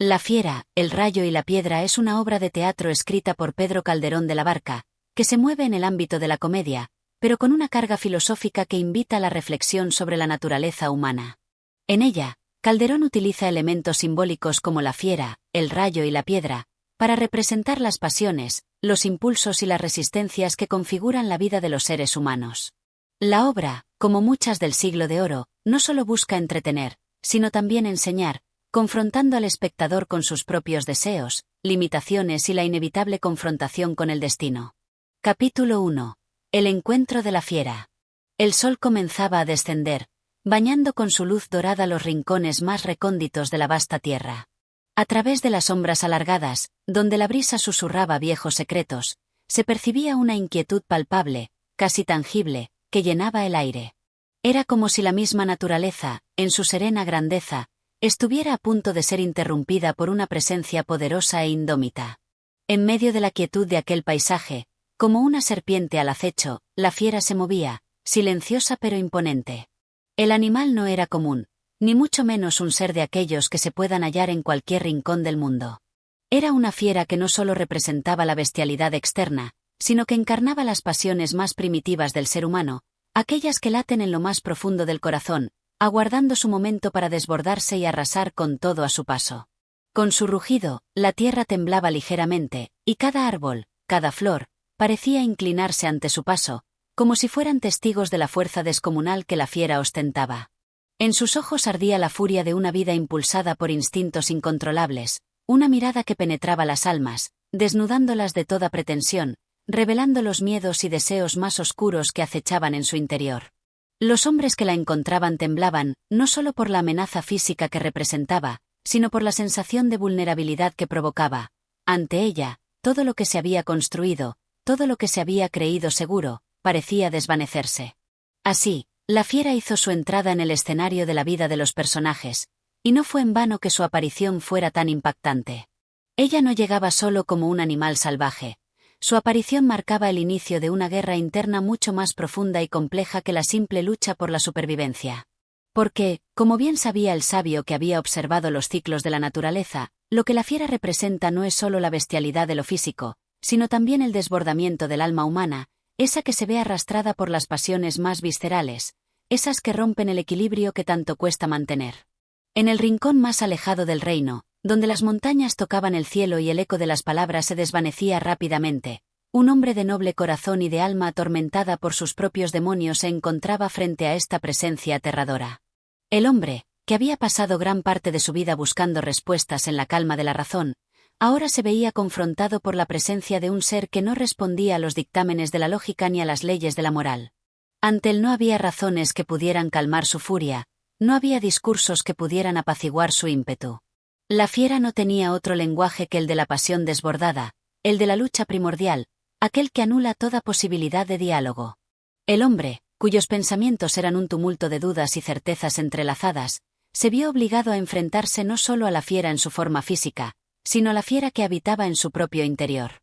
La fiera, el rayo y la piedra es una obra de teatro escrita por Pedro Calderón de la Barca, que se mueve en el ámbito de la comedia, pero con una carga filosófica que invita a la reflexión sobre la naturaleza humana. En ella, Calderón utiliza elementos simbólicos como la fiera, el rayo y la piedra, para representar las pasiones, los impulsos y las resistencias que configuran la vida de los seres humanos. La obra, como muchas del Siglo de Oro, no solo busca entretener, sino también enseñar, confrontando al espectador con sus propios deseos, limitaciones y la inevitable confrontación con el destino. Capítulo 1. El encuentro de la fiera. El sol comenzaba a descender, bañando con su luz dorada los rincones más recónditos de la vasta tierra. A través de las sombras alargadas, donde la brisa susurraba viejos secretos, se percibía una inquietud palpable, casi tangible, que llenaba el aire. Era como si la misma naturaleza, en su serena grandeza, estuviera a punto de ser interrumpida por una presencia poderosa e indómita. En medio de la quietud de aquel paisaje, como una serpiente al acecho, la fiera se movía, silenciosa pero imponente. El animal no era común, ni mucho menos un ser de aquellos que se puedan hallar en cualquier rincón del mundo. Era una fiera que no solo representaba la bestialidad externa, sino que encarnaba las pasiones más primitivas del ser humano, aquellas que laten en lo más profundo del corazón, aguardando su momento para desbordarse y arrasar con todo a su paso. Con su rugido, la tierra temblaba ligeramente, y cada árbol, cada flor, parecía inclinarse ante su paso, como si fueran testigos de la fuerza descomunal que la fiera ostentaba. En sus ojos ardía la furia de una vida impulsada por instintos incontrolables, una mirada que penetraba las almas, desnudándolas de toda pretensión, revelando los miedos y deseos más oscuros que acechaban en su interior. Los hombres que la encontraban temblaban, no solo por la amenaza física que representaba, sino por la sensación de vulnerabilidad que provocaba. Ante ella, todo lo que se había construido, todo lo que se había creído seguro, parecía desvanecerse. Así, la fiera hizo su entrada en el escenario de la vida de los personajes, y no fue en vano que su aparición fuera tan impactante. Ella no llegaba solo como un animal salvaje. Su aparición marcaba el inicio de una guerra interna mucho más profunda y compleja que la simple lucha por la supervivencia. Porque, como bien sabía el sabio que había observado los ciclos de la naturaleza, lo que la fiera representa no es solo la bestialidad de lo físico, sino también el desbordamiento del alma humana, esa que se ve arrastrada por las pasiones más viscerales, esas que rompen el equilibrio que tanto cuesta mantener. En el rincón más alejado del reino, donde las montañas tocaban el cielo y el eco de las palabras se desvanecía rápidamente, un hombre de noble corazón y de alma atormentada por sus propios demonios se encontraba frente a esta presencia aterradora. El hombre, que había pasado gran parte de su vida buscando respuestas en la calma de la razón, ahora se veía confrontado por la presencia de un ser que no respondía a los dictámenes de la lógica ni a las leyes de la moral. Ante él no había razones que pudieran calmar su furia, no había discursos que pudieran apaciguar su ímpetu. La fiera no tenía otro lenguaje que el de la pasión desbordada, el de la lucha primordial, aquel que anula toda posibilidad de diálogo. El hombre, cuyos pensamientos eran un tumulto de dudas y certezas entrelazadas, se vio obligado a enfrentarse no solo a la fiera en su forma física, sino a la fiera que habitaba en su propio interior.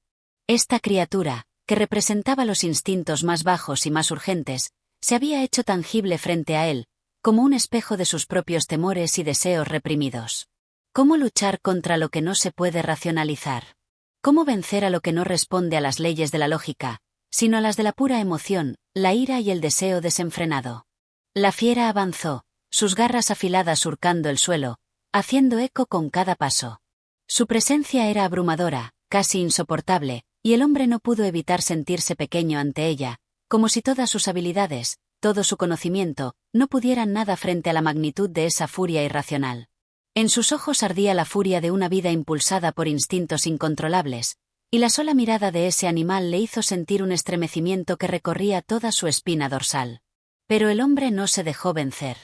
Esta criatura, que representaba los instintos más bajos y más urgentes, se había hecho tangible frente a él, como un espejo de sus propios temores y deseos reprimidos. ¿Cómo luchar contra lo que no se puede racionalizar? ¿Cómo vencer a lo que no responde a las leyes de la lógica, sino a las de la pura emoción, la ira y el deseo desenfrenado? La fiera avanzó, sus garras afiladas surcando el suelo, haciendo eco con cada paso. Su presencia era abrumadora, casi insoportable, y el hombre no pudo evitar sentirse pequeño ante ella, como si todas sus habilidades, todo su conocimiento, no pudieran nada frente a la magnitud de esa furia irracional. En sus ojos ardía la furia de una vida impulsada por instintos incontrolables, y la sola mirada de ese animal le hizo sentir un estremecimiento que recorría toda su espina dorsal. Pero el hombre no se dejó vencer.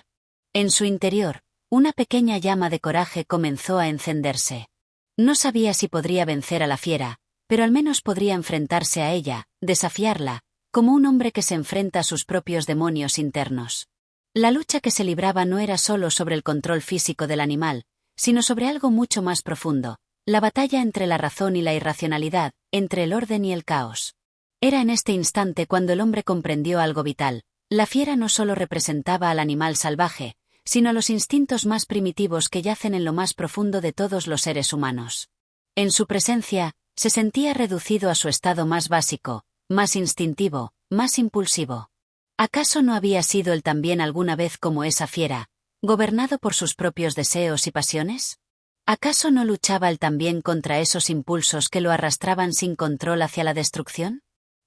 En su interior, una pequeña llama de coraje comenzó a encenderse. No sabía si podría vencer a la fiera, pero al menos podría enfrentarse a ella, desafiarla, como un hombre que se enfrenta a sus propios demonios internos. La lucha que se libraba no era solo sobre el control físico del animal, sino sobre algo mucho más profundo, la batalla entre la razón y la irracionalidad, entre el orden y el caos. Era en este instante cuando el hombre comprendió algo vital: la fiera no solo representaba al animal salvaje, sino a los instintos más primitivos que yacen en lo más profundo de todos los seres humanos. En su presencia, se sentía reducido a su estado más básico, más instintivo, más impulsivo. ¿Acaso no había sido él también alguna vez como esa fiera, gobernado por sus propios deseos y pasiones? ¿Acaso no luchaba él también contra esos impulsos que lo arrastraban sin control hacia la destrucción?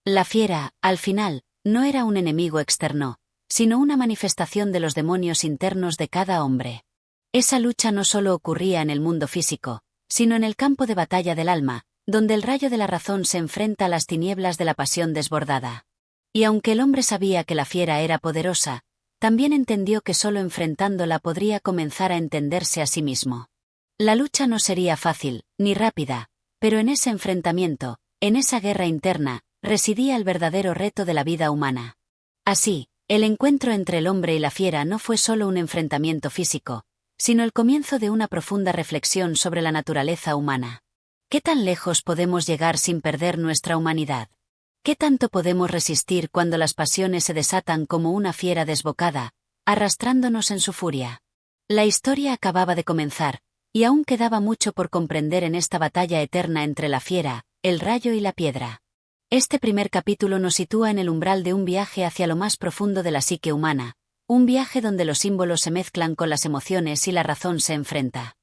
La fiera, al final, no era un enemigo externo, sino una manifestación de los demonios internos de cada hombre. Esa lucha no solo ocurría en el mundo físico, sino en el campo de batalla del alma, donde el rayo de la razón se enfrenta a las tinieblas de la pasión desbordada. Y aunque el hombre sabía que la fiera era poderosa, también entendió que solo enfrentándola podría comenzar a entenderse a sí mismo. La lucha no sería fácil, ni rápida, pero en ese enfrentamiento, en esa guerra interna, residía el verdadero reto de la vida humana. Así, el encuentro entre el hombre y la fiera no fue solo un enfrentamiento físico, sino el comienzo de una profunda reflexión sobre la naturaleza humana. ¿Qué tan lejos podemos llegar sin perder nuestra humanidad? ¿Qué tanto podemos resistir cuando las pasiones se desatan como una fiera desbocada, arrastrándonos en su furia? La historia acababa de comenzar, y aún quedaba mucho por comprender en esta batalla eterna entre la fiera, el rayo y la piedra. Este primer capítulo nos sitúa en el umbral de un viaje hacia lo más profundo de la psique humana, un viaje donde los símbolos se mezclan con las emociones y la razón se enfrenta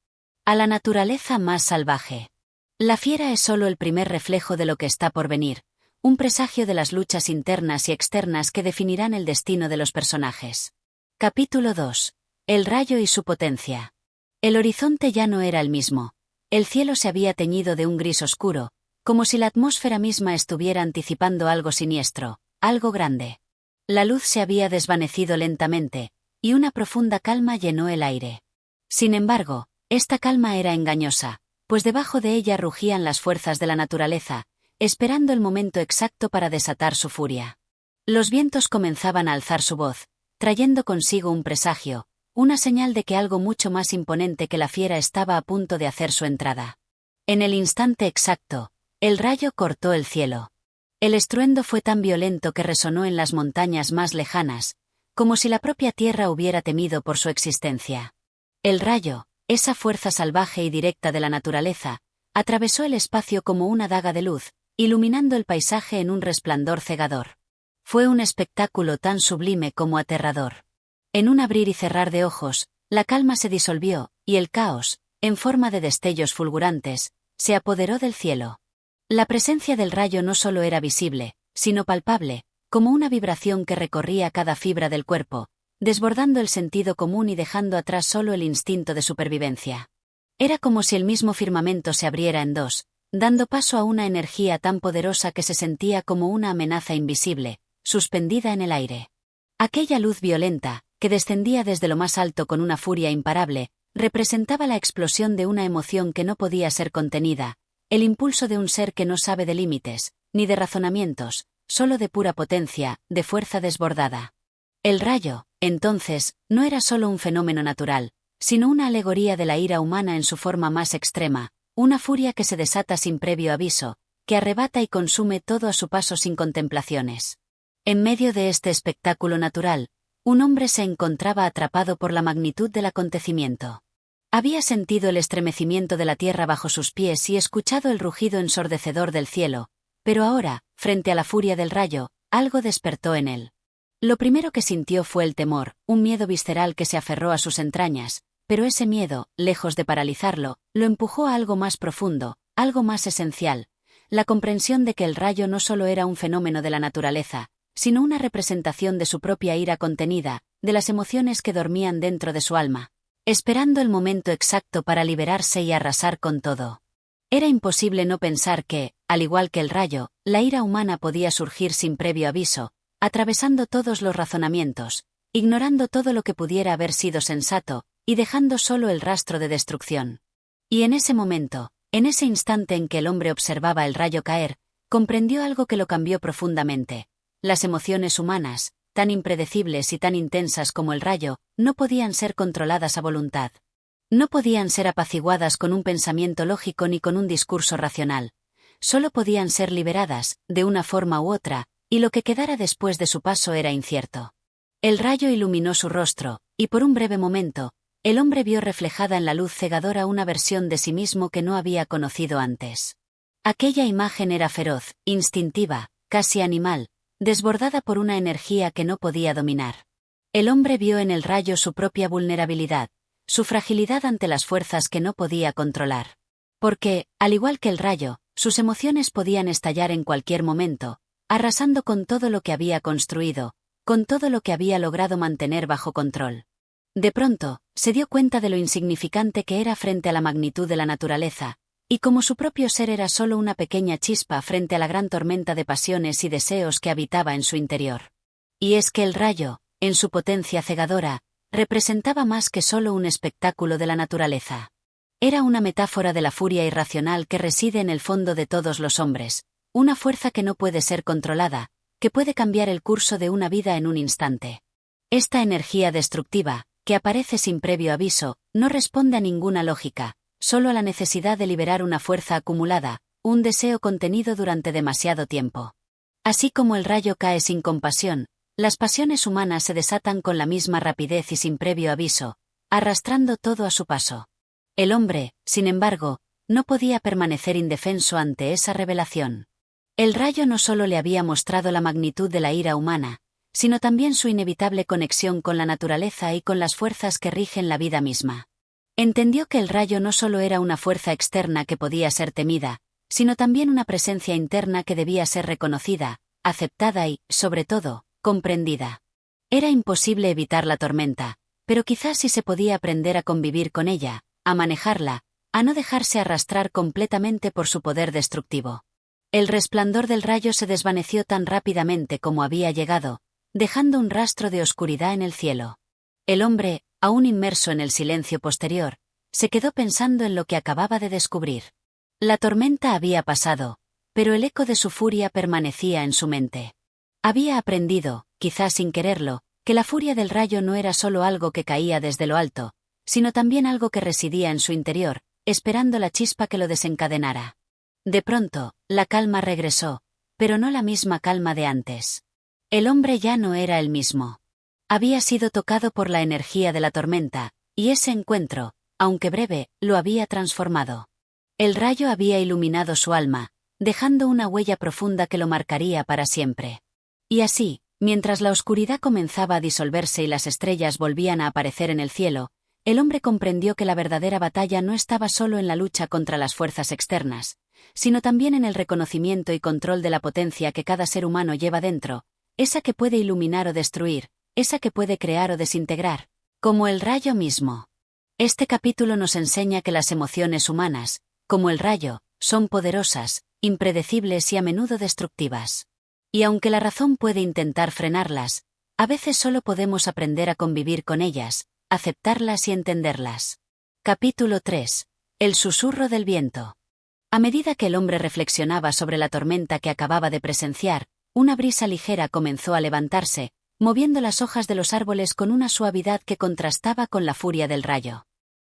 a la naturaleza más salvaje. La fiera es solo el primer reflejo de lo que está por venir, un presagio de las luchas internas y externas que definirán el destino de los personajes. Capítulo 2. El rayo y su potencia. El horizonte ya no era el mismo. El cielo se había teñido de un gris oscuro, como si la atmósfera misma estuviera anticipando algo siniestro, algo grande. La luz se había desvanecido lentamente, y una profunda calma llenó el aire. Sin embargo, esta calma era engañosa, pues debajo de ella rugían las fuerzas de la naturaleza, esperando el momento exacto para desatar su furia. Los vientos comenzaban a alzar su voz, trayendo consigo un presagio, una señal de que algo mucho más imponente que la fiera estaba a punto de hacer su entrada. En el instante exacto, el rayo cortó el cielo. El estruendo fue tan violento que resonó en las montañas más lejanas, como si la propia tierra hubiera temido por su existencia. El rayo, esa fuerza salvaje y directa de la naturaleza, atravesó el espacio como una daga de luz, iluminando el paisaje en un resplandor cegador. Fue un espectáculo tan sublime como aterrador. En un abrir y cerrar de ojos, la calma se disolvió, y el caos, en forma de destellos fulgurantes, se apoderó del cielo. La presencia del rayo no solo era visible, sino palpable, como una vibración que recorría cada fibra del cuerpo, desbordando el sentido común y dejando atrás solo el instinto de supervivencia. Era como si el mismo firmamento se abriera en dos, dando paso a una energía tan poderosa que se sentía como una amenaza invisible, suspendida en el aire. Aquella luz violenta, que descendía desde lo más alto con una furia imparable, representaba la explosión de una emoción que no podía ser contenida, el impulso de un ser que no sabe de límites, ni de razonamientos, solo de pura potencia, de fuerza desbordada. El rayo, entonces, no era solo un fenómeno natural, sino una alegoría de la ira humana en su forma más extrema, una furia que se desata sin previo aviso, que arrebata y consume todo a su paso sin contemplaciones. En medio de este espectáculo natural, un hombre se encontraba atrapado por la magnitud del acontecimiento. Había sentido el estremecimiento de la tierra bajo sus pies y escuchado el rugido ensordecedor del cielo, pero ahora, frente a la furia del rayo, algo despertó en él. Lo primero que sintió fue el temor, un miedo visceral que se aferró a sus entrañas, pero ese miedo, lejos de paralizarlo, lo empujó a algo más profundo, algo más esencial, la comprensión de que el rayo no solo era un fenómeno de la naturaleza, sino una representación de su propia ira contenida, de las emociones que dormían dentro de su alma, esperando el momento exacto para liberarse y arrasar con todo. Era imposible no pensar que, al igual que el rayo, la ira humana podía surgir sin previo aviso, atravesando todos los razonamientos, ignorando todo lo que pudiera haber sido sensato, y dejando solo el rastro de destrucción. Y en ese momento, en ese instante en que el hombre observaba el rayo caer, comprendió algo que lo cambió profundamente. Las emociones humanas, tan impredecibles y tan intensas como el rayo, no podían ser controladas a voluntad. No podían ser apaciguadas con un pensamiento lógico ni con un discurso racional. Solo podían ser liberadas, de una forma u otra, y lo que quedara después de su paso era incierto. El rayo iluminó su rostro, Y por un breve momento, el hombre vio reflejada en la luz cegadora una versión de sí mismo que no había conocido antes. Aquella imagen era feroz, instintiva, casi animal, desbordada por una energía que no podía dominar. El hombre vio en el rayo su propia vulnerabilidad, su fragilidad ante las fuerzas que no podía controlar. Porque, al igual que el rayo, sus emociones podían estallar en cualquier momento, arrasando con todo lo que había construido, con todo lo que había logrado mantener bajo control. De pronto, se dio cuenta de lo insignificante que era frente a la magnitud de la naturaleza, y como su propio ser era solo una pequeña chispa frente a la gran tormenta de pasiones y deseos que habitaba en su interior. Y es que el rayo, en su potencia cegadora, representaba más que solo un espectáculo de la naturaleza. Era una metáfora de la furia irracional que reside en el fondo de todos los hombres, una fuerza que no puede ser controlada, que puede cambiar el curso de una vida en un instante. Esta energía destructiva, que aparece sin previo aviso, no responde a ninguna lógica, solo a la necesidad de liberar una fuerza acumulada, un deseo contenido durante demasiado tiempo. Así como el rayo cae sin compasión, las pasiones humanas se desatan con la misma rapidez y sin previo aviso, arrastrando todo a su paso. El hombre, sin embargo, no podía permanecer indefenso ante esa revelación. El rayo no solo le había mostrado la magnitud de la ira humana, sino también su inevitable conexión con la naturaleza y con las fuerzas que rigen la vida misma. Entendió que el rayo no solo era una fuerza externa que podía ser temida, sino también una presencia interna que debía ser reconocida, aceptada y, sobre todo, comprendida. Era imposible evitar la tormenta, pero quizás sí se podía aprender a convivir con ella, a manejarla, a no dejarse arrastrar completamente por su poder destructivo. El resplandor del rayo se desvaneció tan rápidamente como había llegado, dejando un rastro de oscuridad en el cielo. El hombre, aún inmerso en el silencio posterior, se quedó pensando en lo que acababa de descubrir. La tormenta había pasado, pero el eco de su furia permanecía en su mente. Había aprendido, quizás sin quererlo, que la furia del rayo no era solo algo que caía desde lo alto, sino también algo que residía en su interior, esperando la chispa que lo desencadenara. De pronto, la calma regresó, pero no la misma calma de antes. El hombre ya no era el mismo. Había sido tocado por la energía de la tormenta, y ese encuentro, aunque breve, lo había transformado. El rayo había iluminado su alma, dejando una huella profunda que lo marcaría para siempre. Y así, mientras la oscuridad comenzaba a disolverse y las estrellas volvían a aparecer en el cielo, el hombre comprendió que la verdadera batalla no estaba solo en la lucha contra las fuerzas externas, sino también en el reconocimiento y control de la potencia que cada ser humano lleva dentro, esa que puede iluminar o destruir, esa que puede crear o desintegrar, como el rayo mismo. Este capítulo nos enseña que las emociones humanas, como el rayo, son poderosas, impredecibles y a menudo destructivas. Y aunque la razón puede intentar frenarlas, a veces solo podemos aprender a convivir con ellas, aceptarlas y entenderlas. Capítulo 3. El susurro del viento. A medida que el hombre reflexionaba sobre la tormenta que acababa de presenciar, una brisa ligera comenzó a levantarse, moviendo las hojas de los árboles con una suavidad que contrastaba con la furia del rayo.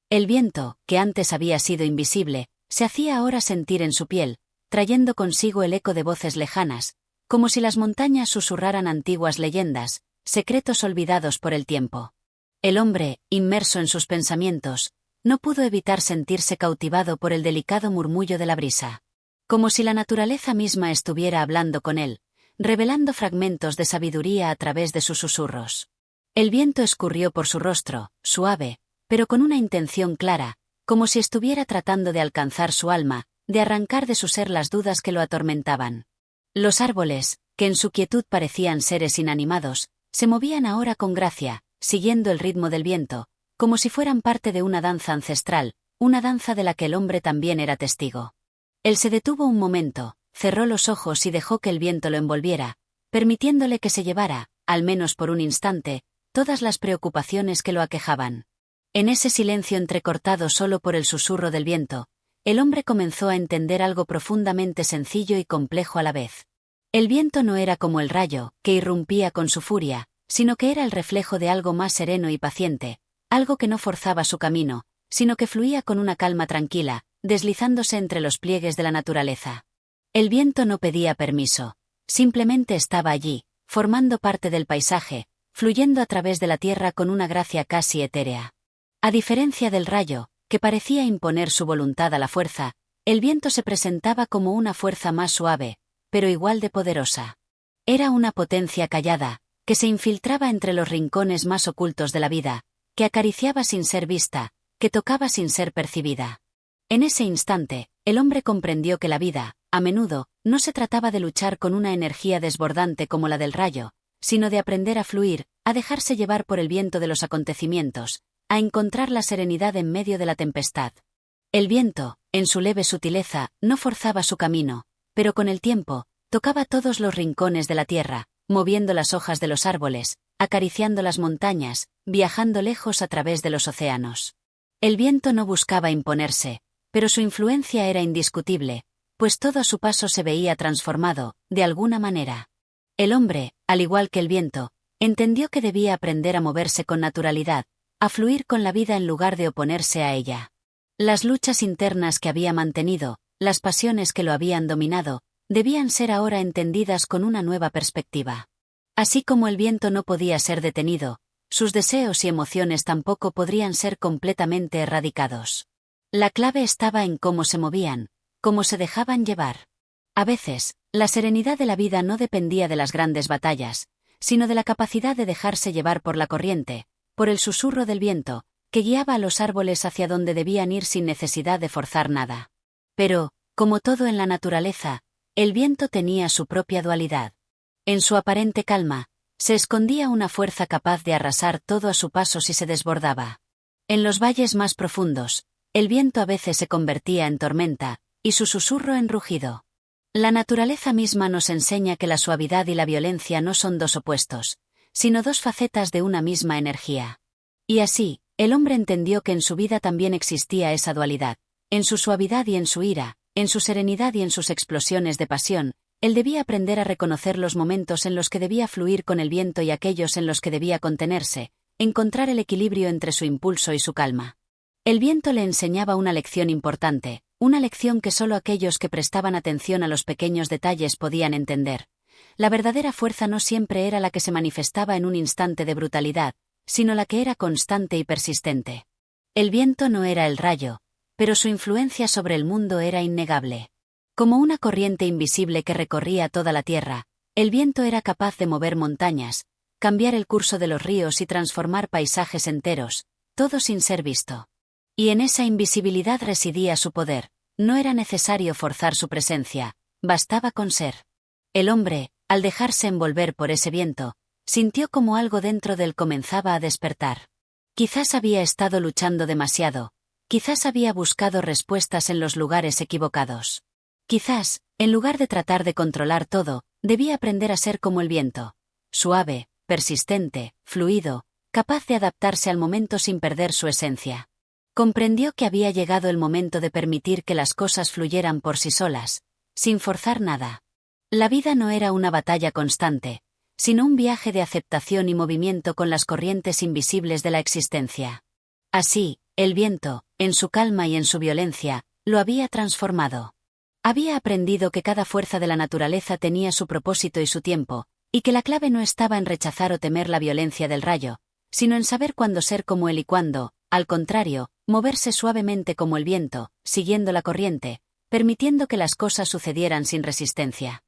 El viento, que antes había sido invisible, se hacía ahora sentir en su piel, trayendo consigo el eco de voces lejanas, como si las montañas susurraran antiguas leyendas, secretos olvidados por el tiempo. El hombre, inmerso en sus pensamientos, no pudo evitar sentirse cautivado por el delicado murmullo de la brisa. Como si la naturaleza misma estuviera hablando con él, revelando fragmentos de sabiduría a través de sus susurros. El viento escurrió por su rostro, suave, pero con una intención clara, como si estuviera tratando de alcanzar su alma, de arrancar de su ser las dudas que lo atormentaban. Los árboles, que en su quietud parecían seres inanimados, se movían ahora con gracia, siguiendo el ritmo del viento, como si fueran parte de una danza ancestral, una danza de la que el hombre también era testigo. Él se detuvo un momento, cerró los ojos y dejó que el viento lo envolviera, permitiéndole que se llevara, al menos por un instante, todas las preocupaciones que lo aquejaban. En ese silencio entrecortado solo por el susurro del viento, el hombre comenzó a entender algo profundamente sencillo y complejo a la vez. El viento no era como el rayo, que irrumpía con su furia, sino que era el reflejo de algo más sereno y paciente, algo que no forzaba su camino, sino que fluía con una calma tranquila, deslizándose entre los pliegues de la naturaleza. El viento no pedía permiso, simplemente estaba allí, formando parte del paisaje, fluyendo a través de la tierra con una gracia casi etérea. A diferencia del rayo, que parecía imponer su voluntad a la fuerza, el viento se presentaba como una fuerza más suave, pero igual de poderosa. Era una potencia callada, que se infiltraba entre los rincones más ocultos de la vida, que acariciaba sin ser vista, que tocaba sin ser percibida. En ese instante, el hombre comprendió que la vida, a menudo, no se trataba de luchar con una energía desbordante como la del rayo, sino de aprender a fluir, a dejarse llevar por el viento de los acontecimientos, a encontrar la serenidad en medio de la tempestad. El viento, en su leve sutileza, no forzaba su camino, pero con el tiempo, tocaba todos los rincones de la tierra, moviendo las hojas de los árboles, acariciando las montañas, viajando lejos a través de los océanos. El viento no buscaba imponerse, pero su influencia era indiscutible, pues todo a su paso se veía transformado, de alguna manera. El hombre, al igual que el viento, entendió que debía aprender a moverse con naturalidad, a fluir con la vida en lugar de oponerse a ella. Las luchas internas que había mantenido, las pasiones que lo habían dominado, debían ser ahora entendidas con una nueva perspectiva. Así como el viento no podía ser detenido, sus deseos y emociones tampoco podrían ser completamente erradicados. La clave estaba en cómo se movían, cómo se dejaban llevar. A veces, la serenidad de la vida no dependía de las grandes batallas, sino de la capacidad de dejarse llevar por la corriente, por el susurro del viento, que guiaba a los árboles hacia donde debían ir sin necesidad de forzar nada. Pero, como todo en la naturaleza, el viento tenía su propia dualidad. En su aparente calma, se escondía una fuerza capaz de arrasar todo a su paso si se desbordaba. En los valles más profundos, el viento a veces se convertía en tormenta, y su susurro en rugido. La naturaleza misma nos enseña que la suavidad y la violencia no son dos opuestos, sino dos facetas de una misma energía. Y así, el hombre entendió que en su vida también existía esa dualidad, en su suavidad y en su ira, en su serenidad y en sus explosiones de pasión. Él debía aprender a reconocer los momentos en los que debía fluir con el viento y aquellos en los que debía contenerse, encontrar el equilibrio entre su impulso y su calma. El viento le enseñaba una lección importante, una lección que solo aquellos que prestaban atención a los pequeños detalles podían entender. La verdadera fuerza no siempre era la que se manifestaba en un instante de brutalidad, sino la que era constante y persistente. El viento no era el rayo, pero su influencia sobre el mundo era innegable. Como una corriente invisible que recorría toda la tierra, el viento era capaz de mover montañas, cambiar el curso de los ríos y transformar paisajes enteros, todo sin ser visto. Y en esa invisibilidad residía su poder, no era necesario forzar su presencia, bastaba con ser. El hombre, al dejarse envolver por ese viento, sintió como algo dentro de él comenzaba a despertar. Quizás había estado luchando demasiado, quizás había buscado respuestas en los lugares equivocados. Quizás, en lugar de tratar de controlar todo, debía aprender a ser como el viento, suave, persistente, fluido, capaz de adaptarse al momento sin perder su esencia. Comprendió que había llegado el momento de permitir que las cosas fluyeran por sí solas, sin forzar nada. La vida no era una batalla constante, sino un viaje de aceptación y movimiento con las corrientes invisibles de la existencia. Así, el viento, en su calma y en su violencia, lo había transformado. Había aprendido que cada fuerza de la naturaleza tenía su propósito y su tiempo, y que la clave no estaba en rechazar o temer la violencia del rayo, sino en saber cuándo ser como él y cuándo, al contrario, moverse suavemente como el viento, siguiendo la corriente, permitiendo que las cosas sucedieran sin resistencia.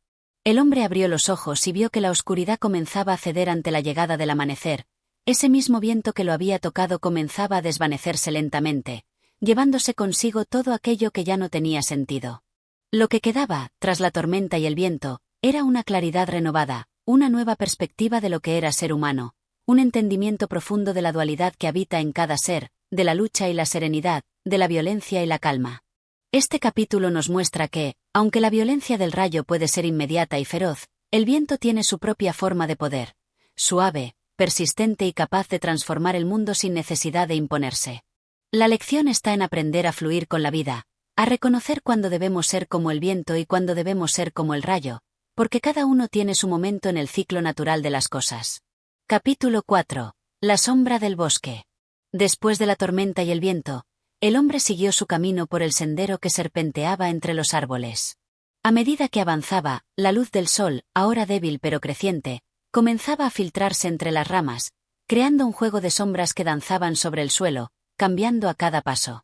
El hombre abrió los ojos y vio que la oscuridad comenzaba a ceder ante la llegada del amanecer. Ese mismo viento que lo había tocado comenzaba a desvanecerse lentamente, llevándose consigo todo aquello que ya no tenía sentido. Lo que quedaba, tras la tormenta y el viento, era una claridad renovada, una nueva perspectiva de lo que era ser humano, un entendimiento profundo de la dualidad que habita en cada ser, de la lucha y la serenidad, de la violencia y la calma. Este capítulo nos muestra que, aunque la violencia del rayo puede ser inmediata y feroz, el viento tiene su propia forma de poder, suave, persistente y capaz de transformar el mundo sin necesidad de imponerse. La lección está en aprender a fluir con la vida, a reconocer cuándo debemos ser como el viento y cuándo debemos ser como el rayo, porque cada uno tiene su momento en el ciclo natural de las cosas. Capítulo 4. La sombra del bosque. Después de la tormenta y el viento, el hombre siguió su camino por el sendero que serpenteaba entre los árboles. A medida que avanzaba, la luz del sol, ahora débil pero creciente, comenzaba a filtrarse entre las ramas, creando un juego de sombras que danzaban sobre el suelo, cambiando a cada paso.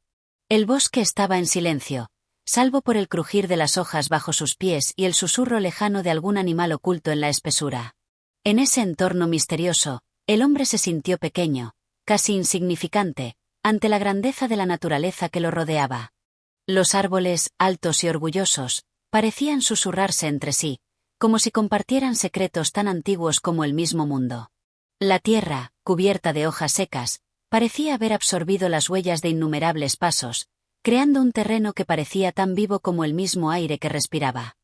El bosque estaba en silencio, salvo por el crujir de las hojas bajo sus pies y el susurro lejano de algún animal oculto en la espesura. En ese entorno misterioso, el hombre se sintió pequeño, casi insignificante, ante la grandeza de la naturaleza que lo rodeaba. Los árboles, altos y orgullosos, parecían susurrarse entre sí, como si compartieran secretos tan antiguos como el mismo mundo. La tierra, cubierta de hojas secas, parecía haber absorbido las huellas de innumerables pasos, creando un terreno que parecía tan vivo como el mismo aire que respiraba.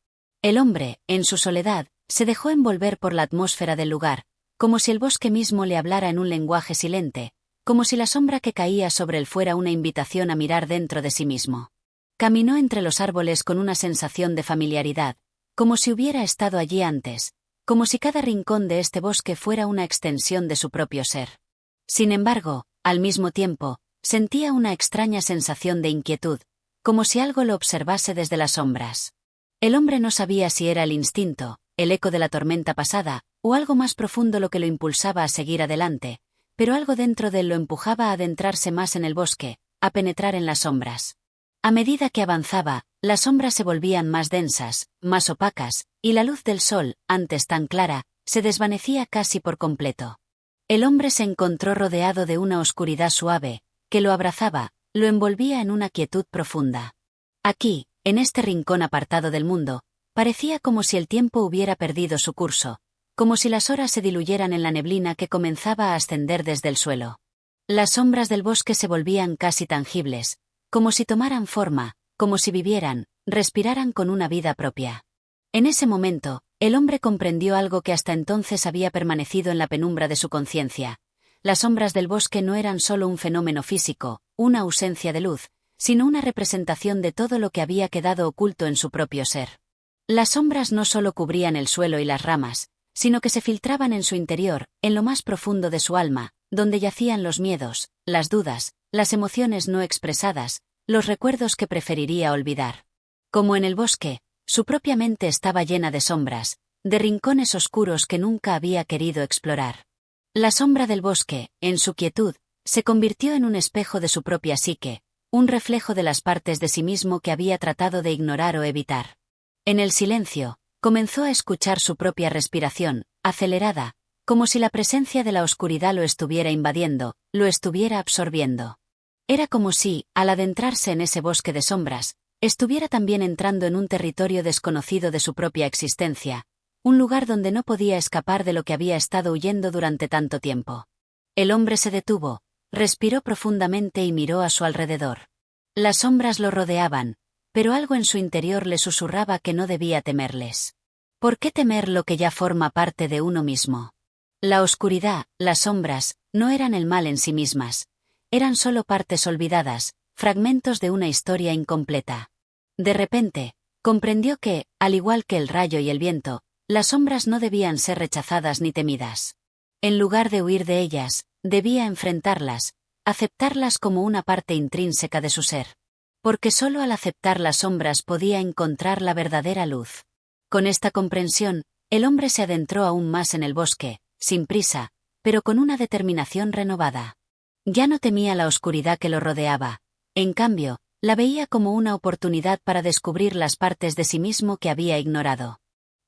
El hombre, en su soledad, se dejó envolver por la atmósfera del lugar, como si el bosque mismo le hablara en un lenguaje silente, como si la sombra que caía sobre él fuera una invitación a mirar dentro de sí mismo. Caminó entre los árboles con una sensación de familiaridad, como si hubiera estado allí antes, como si cada rincón de este bosque fuera una extensión de su propio ser. Sin embargo, al mismo tiempo, sentía una extraña sensación de inquietud, como si algo lo observase desde las sombras. El hombre no sabía si era el instinto, el eco de la tormenta pasada, o algo más profundo lo que lo impulsaba a seguir adelante, pero algo dentro de él lo empujaba a adentrarse más en el bosque, a penetrar en las sombras. A medida que avanzaba, las sombras se volvían más densas, más opacas, y la luz del sol, antes tan clara, se desvanecía casi por completo. El hombre se encontró rodeado de una oscuridad suave, que lo abrazaba, lo envolvía en una quietud profunda. Aquí, en este rincón apartado del mundo, parecía como si el tiempo hubiera perdido su curso, como si las horas se diluyeran en la neblina que comenzaba a ascender desde el suelo. Las sombras del bosque se volvían casi tangibles, como si tomaran forma, como si vivieran, respiraran con una vida propia. En ese momento, el hombre comprendió algo que hasta entonces había permanecido en la penumbra de su conciencia. Las sombras del bosque no eran solo un fenómeno físico, una ausencia de luz, sino una representación de todo lo que había quedado oculto en su propio ser. Las sombras no solo cubrían el suelo y las ramas, sino que se filtraban en su interior, en lo más profundo de su alma, donde yacían los miedos, las dudas, las emociones no expresadas, los recuerdos que preferiría olvidar. Como en el bosque, su propia mente estaba llena de sombras, de rincones oscuros que nunca había querido explorar. La sombra del bosque, en su quietud, se convirtió en un espejo de su propia psique, un reflejo de las partes de sí mismo que había tratado de ignorar o evitar. En el silencio, comenzó a escuchar su propia respiración, acelerada, como si la presencia de la oscuridad lo estuviera invadiendo, lo estuviera absorbiendo. Era como si, al adentrarse en ese bosque de sombras, estuviera también entrando en un territorio desconocido de su propia existencia, un lugar donde no podía escapar de lo que había estado huyendo durante tanto tiempo. El hombre se detuvo, respiró profundamente y miró a su alrededor. Las sombras lo rodeaban, pero algo en su interior le susurraba que no debía temerles. ¿Por qué temer lo que ya forma parte de uno mismo? La oscuridad, las sombras, no eran el mal en sí mismas. Eran solo partes olvidadas, fragmentos de una historia incompleta. De repente, comprendió que, al igual que el rayo y el viento, las sombras no debían ser rechazadas ni temidas. En lugar de huir de ellas, debía enfrentarlas, aceptarlas como una parte intrínseca de su ser. Porque solo al aceptar las sombras podía encontrar la verdadera luz. Con esta comprensión, el hombre se adentró aún más en el bosque, sin prisa, pero con una determinación renovada. Ya no temía la oscuridad que lo rodeaba, en cambio, la veía como una oportunidad para descubrir las partes de sí mismo que había ignorado.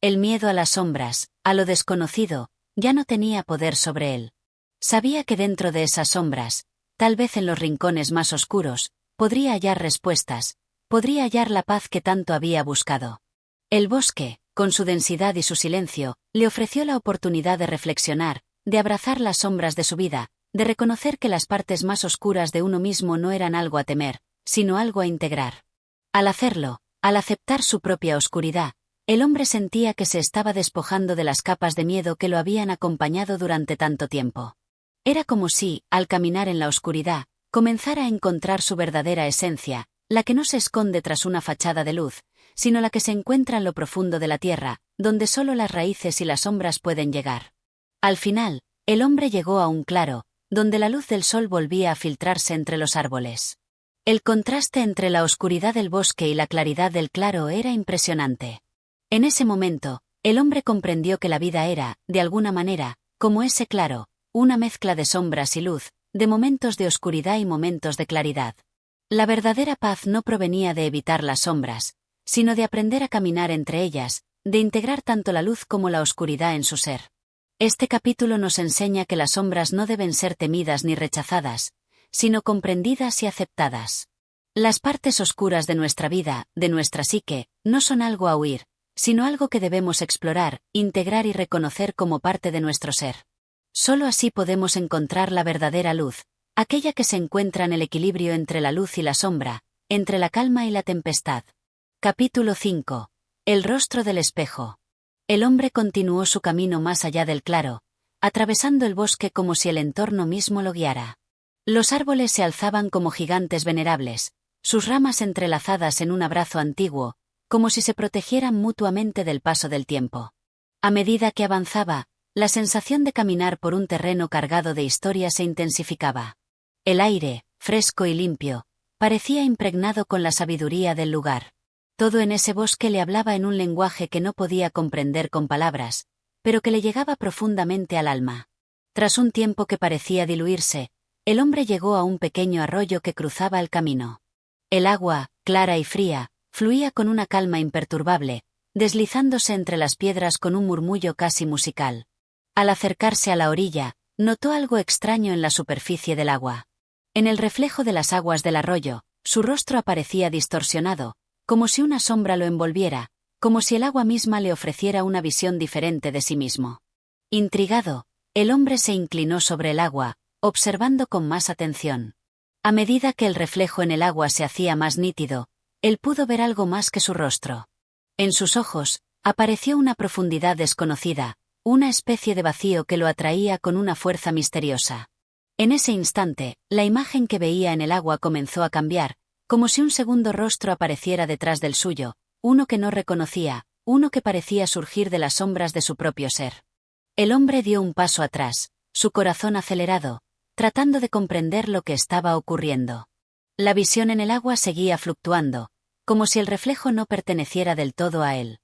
El miedo a las sombras, a lo desconocido, ya no tenía poder sobre él. Sabía que dentro de esas sombras, tal vez en los rincones más oscuros, podría hallar respuestas, podría hallar la paz que tanto había buscado. El bosque, con su densidad y su silencio, le ofreció la oportunidad de reflexionar, de abrazar las sombras de su vida, de reconocer que las partes más oscuras de uno mismo no eran algo a temer, sino algo a integrar. Al hacerlo, al aceptar su propia oscuridad, el hombre sentía que se estaba despojando de las capas de miedo que lo habían acompañado durante tanto tiempo. Era como si, al caminar en la oscuridad, comenzara a encontrar su verdadera esencia, la que no se esconde tras una fachada de luz, sino la que se encuentra en lo profundo de la tierra, donde solo las raíces y las sombras pueden llegar. Al final, el hombre llegó a un claro, donde la luz del sol volvía a filtrarse entre los árboles. El contraste entre la oscuridad del bosque y la claridad del claro era impresionante. En ese momento, El hombre comprendió que la vida era, de alguna manera, como ese claro, una mezcla de sombras y luz, de momentos de oscuridad y momentos de claridad. La verdadera paz no provenía de evitar las sombras, sino de aprender a caminar entre ellas, de integrar tanto la luz como la oscuridad en su ser. Este capítulo nos enseña que las sombras no deben ser temidas ni rechazadas, sino comprendidas y aceptadas. Las partes oscuras de nuestra vida, de nuestra psique, no son algo a huir, sino algo que debemos explorar, integrar y reconocer como parte de nuestro ser. Solo así podemos encontrar la verdadera luz, aquella que se encuentra en el equilibrio entre la luz y la sombra, entre la calma y la tempestad. Capítulo 5. El rostro del espejo. El hombre continuó su camino más allá del claro, atravesando el bosque como si el entorno mismo lo guiara. Los árboles se alzaban como gigantes venerables, sus ramas entrelazadas en un abrazo antiguo, como si se protegieran mutuamente del paso del tiempo. A medida que avanzaba, la sensación de caminar por un terreno cargado de historia se intensificaba. El aire, fresco y limpio, parecía impregnado con la sabiduría del lugar. Todo en ese bosque le hablaba en un lenguaje que no podía comprender con palabras, pero que le llegaba profundamente al alma. Tras un tiempo que parecía diluirse, el hombre llegó a un pequeño arroyo que cruzaba el camino. El agua, clara y fría, fluía con una calma imperturbable, deslizándose entre las piedras con un murmullo casi musical. Al acercarse a la orilla, notó algo extraño en la superficie del agua. En el reflejo de las aguas del arroyo, su rostro aparecía distorsionado, como si una sombra lo envolviera, como si el agua misma le ofreciera una visión diferente de sí mismo. Intrigado, el hombre se inclinó sobre el agua, observando con más atención. A medida que el reflejo en el agua se hacía más nítido, él pudo ver algo más que su rostro. En sus ojos, apareció una profundidad desconocida, una especie de vacío que lo atraía con una fuerza misteriosa. En ese instante, la imagen que veía en el agua comenzó a cambiar, como si un segundo rostro apareciera detrás del suyo, uno que no reconocía, uno que parecía surgir de las sombras de su propio ser. El hombre dio un paso atrás, su corazón acelerado, tratando de comprender lo que estaba ocurriendo. La visión en el agua seguía fluctuando, como si el reflejo no perteneciera del todo a él.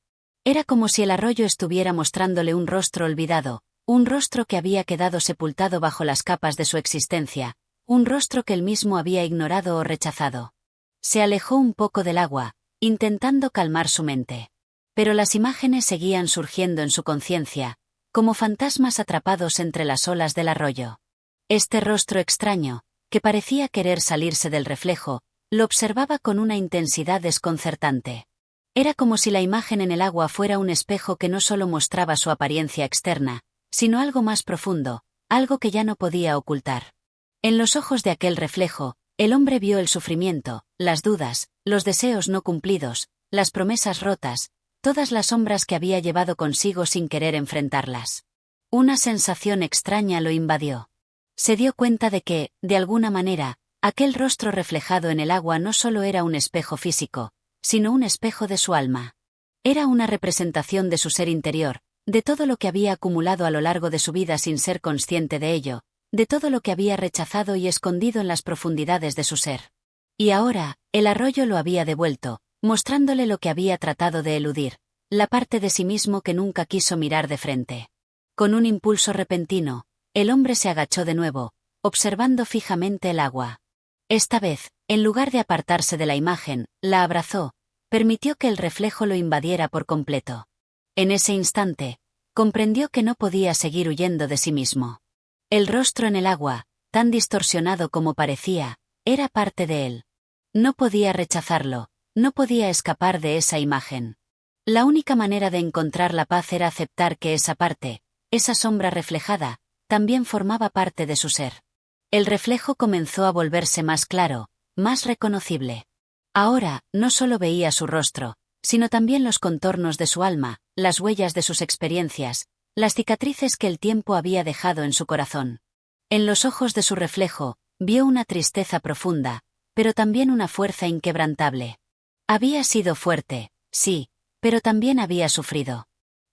Era como si el arroyo estuviera mostrándole un rostro olvidado, un rostro que había quedado sepultado bajo las capas de su existencia, un rostro que él mismo había ignorado o rechazado. Se alejó un poco del agua, intentando calmar su mente. Pero las imágenes seguían surgiendo en su conciencia, como fantasmas atrapados entre las olas del arroyo. Este rostro extraño, que parecía querer salirse del reflejo, lo observaba con una intensidad desconcertante. Era como si la imagen en el agua fuera un espejo que no solo mostraba su apariencia externa, sino algo más profundo, algo que ya no podía ocultar. En los ojos de aquel reflejo, el hombre vio el sufrimiento, las dudas, los deseos no cumplidos, las promesas rotas, todas las sombras que había llevado consigo sin querer enfrentarlas. Una sensación extraña lo invadió. Se dio cuenta de que, de alguna manera, aquel rostro reflejado en el agua no solo era un espejo físico, sino un espejo de su alma. Era una representación de su ser interior, de todo lo que había acumulado a lo largo de su vida sin ser consciente de ello, de todo lo que había rechazado y escondido en las profundidades de su ser. Y ahora, el arroyo lo había devuelto, mostrándole lo que había tratado de eludir, la parte de sí mismo que nunca quiso mirar de frente. Con un impulso repentino, el hombre se agachó de nuevo, observando fijamente el agua. Esta vez, en lugar de apartarse de la imagen, la abrazó, permitió que el reflejo lo invadiera por completo. En ese instante, comprendió que no podía seguir huyendo de sí mismo. El rostro en el agua, tan distorsionado como parecía, era parte de él. No podía rechazarlo, no podía escapar de esa imagen. La única manera de encontrar la paz era aceptar que esa parte, esa sombra reflejada, también formaba parte de su ser. El reflejo comenzó a volverse más claro, más reconocible. Ahora, no solo veía su rostro, sino también los contornos de su alma, las huellas de sus experiencias, las cicatrices que el tiempo había dejado en su corazón. En los ojos de su reflejo, vio una tristeza profunda, pero también una fuerza inquebrantable. Había sido fuerte, sí, pero también había sufrido.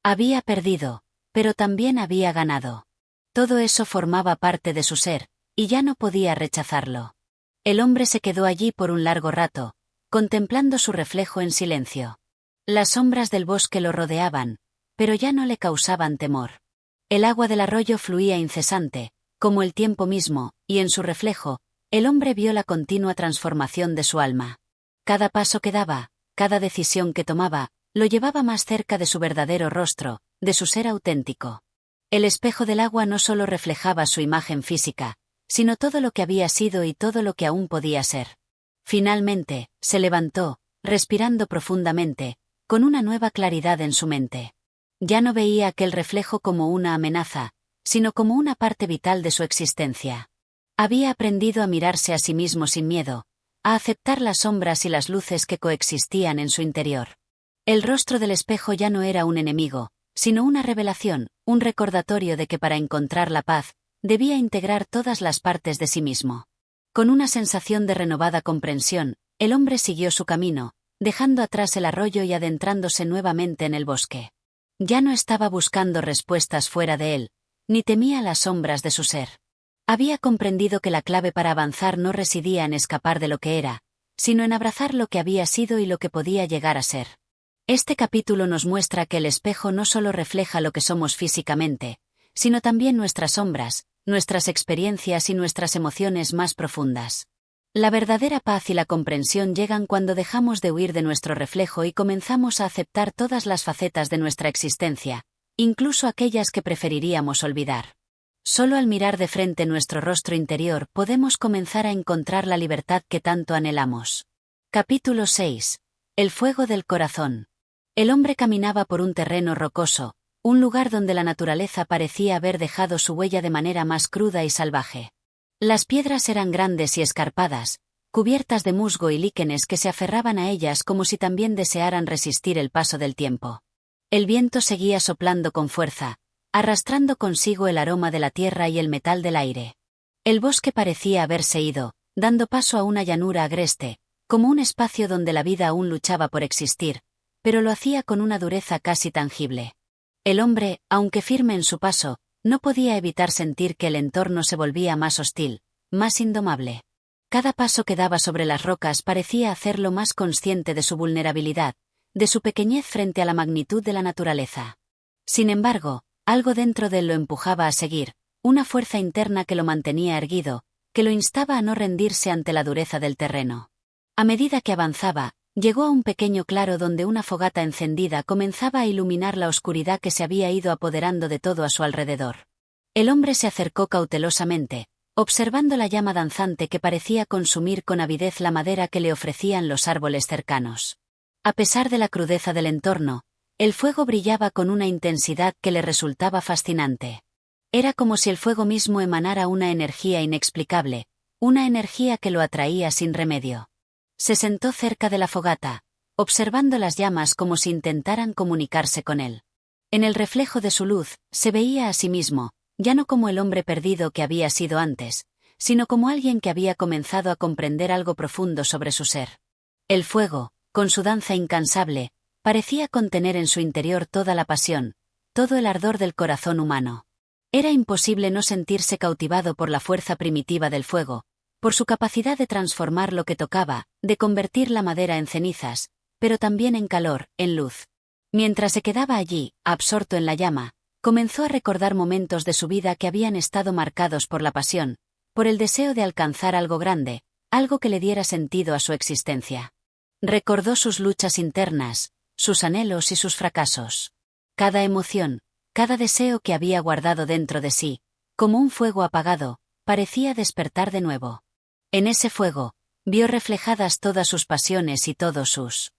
Había perdido, pero también había ganado. Todo eso formaba parte de su ser, y ya no podía rechazarlo. El hombre se quedó allí por un largo rato, contemplando su reflejo en silencio. Las sombras del bosque lo rodeaban, pero ya no le causaban temor. El agua del arroyo fluía incesante, como el tiempo mismo, y en su reflejo, el hombre vio la continua transformación de su alma. Cada paso que daba, cada decisión que tomaba, lo llevaba más cerca de su verdadero rostro, de su ser auténtico. El espejo del agua no solo reflejaba su imagen física, sino todo lo que había sido y todo lo que aún podía ser. Finalmente, se levantó, respirando profundamente, con una nueva claridad en su mente. Ya no veía aquel reflejo como una amenaza, sino como una parte vital de su existencia. Había aprendido a mirarse a sí mismo sin miedo, a aceptar las sombras y las luces que coexistían en su interior. El rostro del espejo ya no era un enemigo, sino una revelación, un recordatorio de que para encontrar la paz, debía integrar todas las partes de sí mismo. Con una sensación de renovada comprensión, el hombre siguió su camino, dejando atrás el arroyo y adentrándose nuevamente en el bosque. Ya no estaba buscando respuestas fuera de él, ni temía las sombras de su ser. Había comprendido que la clave para avanzar no residía en escapar de lo que era, sino en abrazar lo que había sido y lo que podía llegar a ser. Este capítulo nos muestra que el espejo no solo refleja lo que somos físicamente, sino también nuestras sombras, nuestras experiencias y nuestras emociones más profundas. La verdadera paz y la comprensión llegan cuando dejamos de huir de nuestro reflejo y comenzamos a aceptar todas las facetas de nuestra existencia, incluso aquellas que preferiríamos olvidar. Solo al mirar de frente nuestro rostro interior podemos comenzar a encontrar la libertad que tanto anhelamos. Capítulo 6. El fuego del corazón. El hombre caminaba por un terreno rocoso, un lugar donde la naturaleza parecía haber dejado su huella de manera más cruda y salvaje. Las piedras eran grandes y escarpadas, cubiertas de musgo y líquenes que se aferraban a ellas como si también desearan resistir el paso del tiempo. El viento seguía soplando con fuerza, arrastrando consigo el aroma de la tierra y el metal del aire. El bosque parecía haberse ido, dando paso a una llanura agreste, como un espacio donde la vida aún luchaba por existir, pero lo hacía con una dureza casi tangible. El hombre, aunque firme en su paso, no podía evitar sentir que el entorno se volvía más hostil, más indomable. Cada paso que daba sobre las rocas parecía hacerlo más consciente de su vulnerabilidad, de su pequeñez frente a la magnitud de la naturaleza. Sin embargo, algo dentro de él lo empujaba a seguir, una fuerza interna que lo mantenía erguido, que lo instaba a no rendirse ante la dureza del terreno. A medida que avanzaba, llegó a un pequeño claro donde una fogata encendida comenzaba a iluminar la oscuridad que se había ido apoderando de todo a su alrededor. El hombre se acercó cautelosamente, observando la llama danzante que parecía consumir con avidez la madera que le ofrecían los árboles cercanos. A pesar de la crudeza del entorno, el fuego brillaba con una intensidad que le resultaba fascinante. Era como si el fuego mismo emanara una energía inexplicable, una energía que lo atraía sin remedio. Se sentó cerca de la fogata, observando las llamas como si intentaran comunicarse con él. En el reflejo de su luz, se veía a sí mismo, ya no como el hombre perdido que había sido antes, sino como alguien que había comenzado a comprender algo profundo sobre su ser. El fuego, con su danza incansable, parecía contener en su interior toda la pasión, todo el ardor del corazón humano. Era imposible no sentirse cautivado por la fuerza primitiva del fuego, por su capacidad de transformar lo que tocaba, de convertir la madera en cenizas, pero también en calor, en luz. Mientras se quedaba allí, absorto en la llama, comenzó a recordar momentos de su vida que habían estado marcados por la pasión, por el deseo de alcanzar algo grande, algo que le diera sentido a su existencia. Recordó sus luchas internas, sus anhelos y sus fracasos. Cada emoción, cada deseo que había guardado dentro de sí, como un fuego apagado, parecía despertar de nuevo. En ese fuego, vio reflejadas todas sus pasiones y todos sus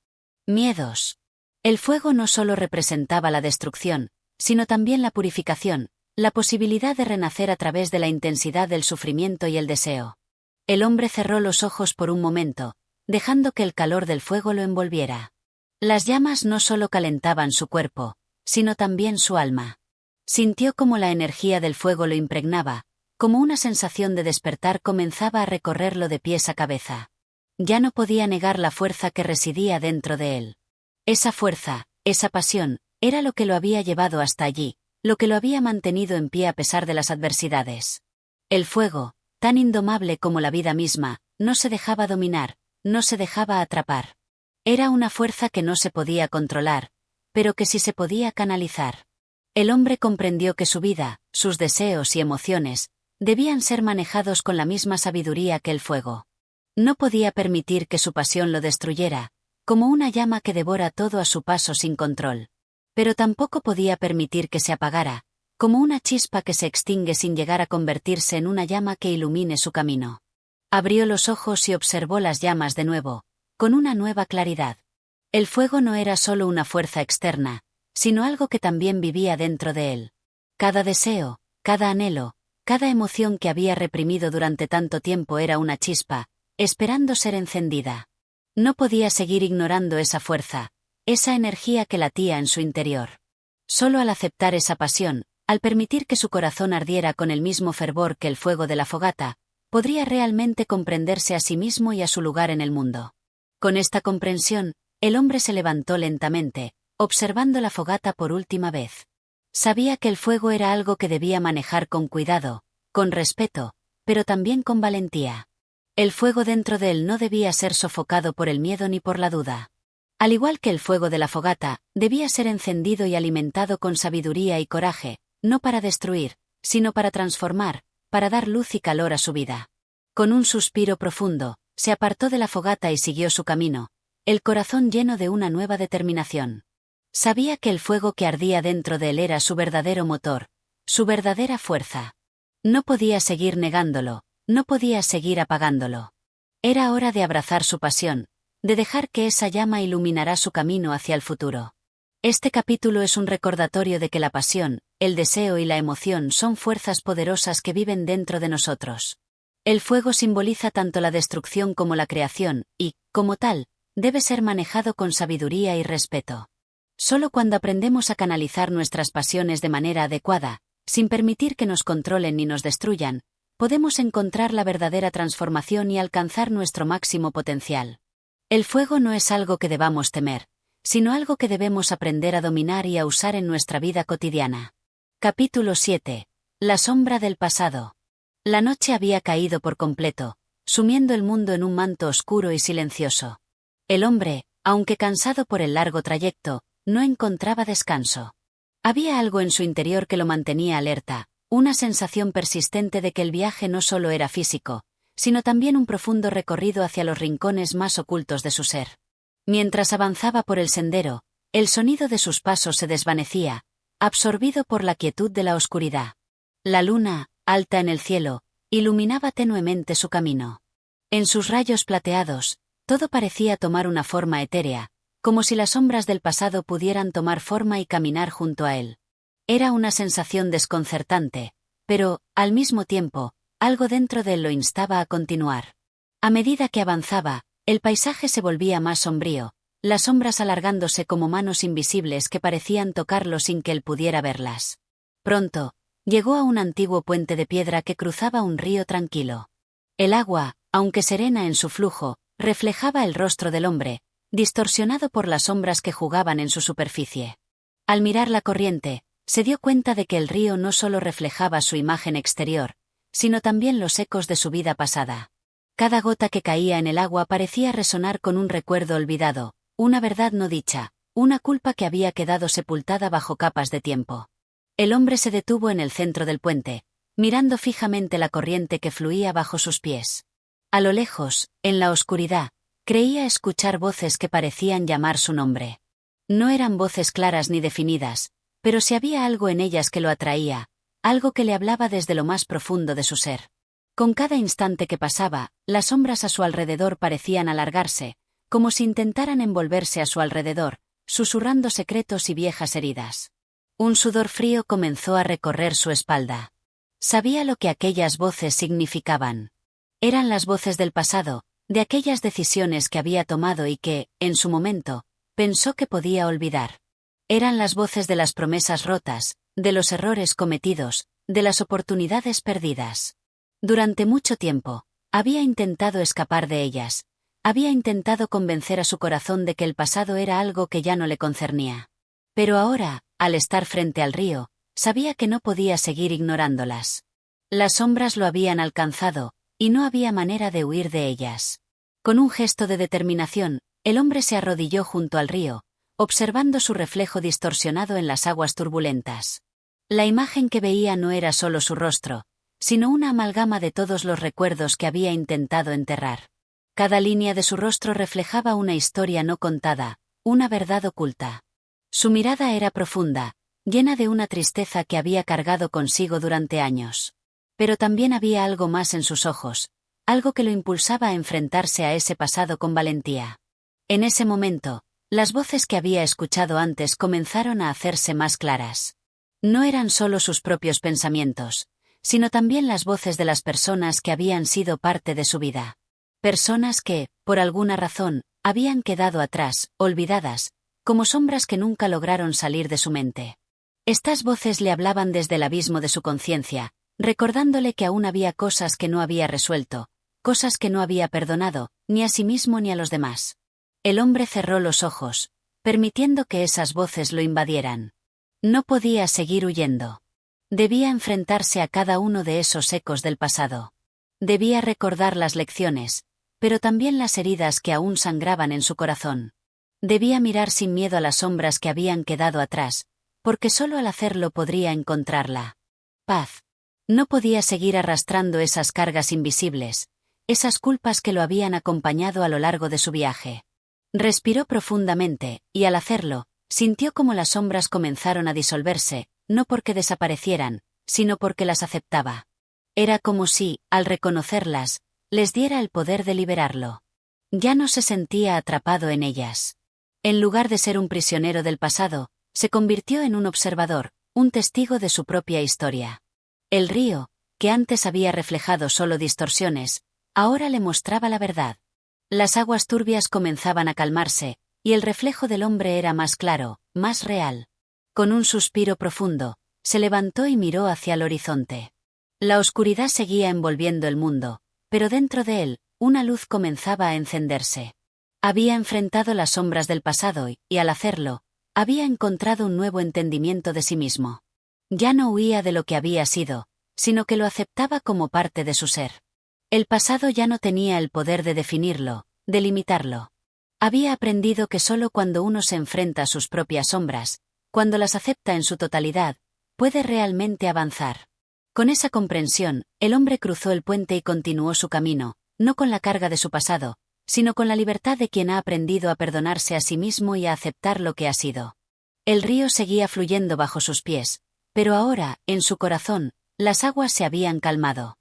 miedos. El fuego no solo representaba la destrucción, sino también la purificación, la posibilidad de renacer a través de la intensidad del sufrimiento y el deseo. El hombre cerró los ojos por un momento, dejando que el calor del fuego lo envolviera. Las llamas no solo calentaban su cuerpo, sino también su alma. Sintió como la energía del fuego lo impregnaba, como una sensación de despertar comenzaba a recorrerlo de pies a cabeza. Ya no podía negar la fuerza que residía dentro de él. Esa fuerza, esa pasión, era lo que lo había llevado hasta allí, lo que lo había mantenido en pie a pesar de las adversidades. El fuego, tan indomable como la vida misma, no se dejaba dominar, no se dejaba atrapar. Era una fuerza que no se podía controlar, pero que sí se podía canalizar. El hombre comprendió que su vida, sus deseos y emociones, debían ser manejados con la misma sabiduría que el fuego. No podía permitir que su pasión lo destruyera, como una llama que devora todo a su paso sin control. Pero tampoco podía permitir que se apagara, como una chispa que se extingue sin llegar a convertirse en una llama que ilumine su camino. Abrió los ojos y observó las llamas de nuevo, con una nueva claridad. El fuego no era solo una fuerza externa, sino algo que también vivía dentro de él. Cada deseo, cada anhelo, cada emoción que había reprimido durante tanto tiempo era una chispa, esperando ser encendida. No podía seguir ignorando esa fuerza, esa energía que latía en su interior. Solo al aceptar esa pasión, al permitir que su corazón ardiera con el mismo fervor que el fuego de la fogata, podría realmente comprenderse a sí mismo y a su lugar en el mundo. Con esta comprensión, el hombre se levantó lentamente, observando la fogata por última vez. Sabía que el fuego era algo que debía manejar con cuidado, con respeto, pero también con valentía. El fuego dentro de él no debía ser sofocado por el miedo ni por la duda. Al igual que el fuego de la fogata, debía ser encendido y alimentado con sabiduría y coraje, no para destruir, sino para transformar, para dar luz y calor a su vida. Con un suspiro profundo, se apartó de la fogata y siguió su camino, el corazón lleno de una nueva determinación. Sabía que el fuego que ardía dentro de él era su verdadero motor, su verdadera fuerza. No podía seguir negándolo, no podía seguir apagándolo. Era hora de abrazar su pasión, de dejar que esa llama iluminara su camino hacia el futuro. Este capítulo es un recordatorio de que la pasión, el deseo y la emoción son fuerzas poderosas que viven dentro de nosotros. El fuego simboliza tanto la destrucción como la creación, y, como tal, debe ser manejado con sabiduría y respeto. Solo cuando aprendemos a canalizar nuestras pasiones de manera adecuada, sin permitir que nos controlen ni nos destruyan, podemos encontrar la verdadera transformación y alcanzar nuestro máximo potencial. El fuego no es algo que debamos temer, sino algo que debemos aprender a dominar y a usar en nuestra vida cotidiana. Capítulo 7. La sombra del pasado. La noche había caído por completo, sumiendo el mundo en un manto oscuro y silencioso. El hombre, aunque cansado por el largo trayecto, no encontraba descanso. Había algo en su interior que lo mantenía alerta, una sensación persistente de que el viaje no solo era físico, sino también un profundo recorrido hacia los rincones más ocultos de su ser. Mientras avanzaba por el sendero, el sonido de sus pasos se desvanecía, absorbido por la quietud de la oscuridad. La luna, alta en el cielo, iluminaba tenuemente su camino. En sus rayos plateados, todo parecía tomar una forma etérea, como si las sombras del pasado pudieran tomar forma y caminar junto a él. Era una sensación desconcertante, pero, al mismo tiempo, algo dentro de él lo instaba a continuar. A medida que avanzaba, el paisaje se volvía más sombrío, las sombras alargándose como manos invisibles que parecían tocarlo sin que él pudiera verlas. Pronto, llegó a un antiguo puente de piedra que cruzaba un río tranquilo. El agua, aunque serena en su flujo, reflejaba el rostro del hombre, distorsionado por las sombras que jugaban en su superficie. Al mirar la corriente, se dio cuenta de que el río no solo reflejaba su imagen exterior, sino también los ecos de su vida pasada. Cada gota que caía en el agua parecía resonar con un recuerdo olvidado, una verdad no dicha, una culpa que había quedado sepultada bajo capas de tiempo. El hombre se detuvo en el centro del puente, mirando fijamente la corriente que fluía bajo sus pies. A lo lejos, en la oscuridad, creía escuchar voces que parecían llamar su nombre. No eran voces claras ni definidas, pero si había algo en ellas que lo atraía, algo que le hablaba desde lo más profundo de su ser. Con cada instante que pasaba, las sombras a su alrededor parecían alargarse, como si intentaran envolverse a su alrededor, susurrando secretos y viejas heridas. Un sudor frío comenzó a recorrer su espalda. Sabía lo que aquellas voces significaban. Eran las voces del pasado, de aquellas decisiones que había tomado y que, en su momento, pensó que podía olvidar. Eran las voces de las promesas rotas, de los errores cometidos, de las oportunidades perdidas. Durante mucho tiempo, había intentado escapar de ellas, había intentado convencer a su corazón de que el pasado era algo que ya no le concernía. Pero ahora, al estar frente al río, sabía que no podía seguir ignorándolas. Las sombras lo habían alcanzado, y no había manera de huir de ellas. Con un gesto de determinación, el hombre se arrodilló junto al río, observando su reflejo distorsionado en las aguas turbulentas. La imagen que veía no era solo su rostro, sino una amalgama de todos los recuerdos que había intentado enterrar. Cada línea de su rostro reflejaba una historia no contada, una verdad oculta. Su mirada era profunda, llena de una tristeza que había cargado consigo durante años. Pero también había algo más en sus ojos, algo que lo impulsaba a enfrentarse a ese pasado con valentía. En ese momento, las voces que había escuchado antes comenzaron a hacerse más claras. No eran solo sus propios pensamientos, sino también las voces de las personas que habían sido parte de su vida. Personas que, por alguna razón, habían quedado atrás, olvidadas, como sombras que nunca lograron salir de su mente. Estas voces le hablaban desde el abismo de su conciencia, recordándole que aún había cosas que no había resuelto, cosas que no había perdonado, ni a sí mismo ni a los demás. El hombre cerró los ojos, permitiendo que esas voces lo invadieran. No podía seguir huyendo. Debía enfrentarse a cada uno de esos ecos del pasado. Debía recordar las lecciones, pero también las heridas que aún sangraban en su corazón. Debía mirar sin miedo a las sombras que habían quedado atrás, porque solo al hacerlo podría encontrarla paz. No podía seguir arrastrando esas cargas invisibles, esas culpas que lo habían acompañado a lo largo de su viaje. Respiró profundamente, y al hacerlo, sintió como las sombras comenzaron a disolverse, no porque desaparecieran, sino porque las aceptaba. Era como si, al reconocerlas, les diera el poder de liberarlo. Ya no se sentía atrapado en ellas. En lugar de ser un prisionero del pasado, se convirtió en un observador, un testigo de su propia historia. El río, que antes había reflejado solo distorsiones, ahora le mostraba la verdad. Las aguas turbias comenzaban a calmarse, y el reflejo del hombre era más claro, más real. Con un suspiro profundo, se levantó y miró hacia el horizonte. La oscuridad seguía envolviendo el mundo, pero dentro de él, una luz comenzaba a encenderse. Había enfrentado las sombras del pasado y, al hacerlo, había encontrado un nuevo entendimiento de sí mismo. Ya no huía de lo que había sido, sino que lo aceptaba como parte de su ser. El pasado ya no tenía el poder de definirlo, de limitarlo. Había aprendido que solo cuando uno se enfrenta a sus propias sombras, cuando las acepta en su totalidad, puede realmente avanzar. Con esa comprensión, el hombre cruzó el puente y continuó su camino, no con la carga de su pasado, sino con la libertad de quien ha aprendido a perdonarse a sí mismo y a aceptar lo que ha sido. El río seguía fluyendo bajo sus pies, pero ahora, en su corazón, las aguas se habían calmado.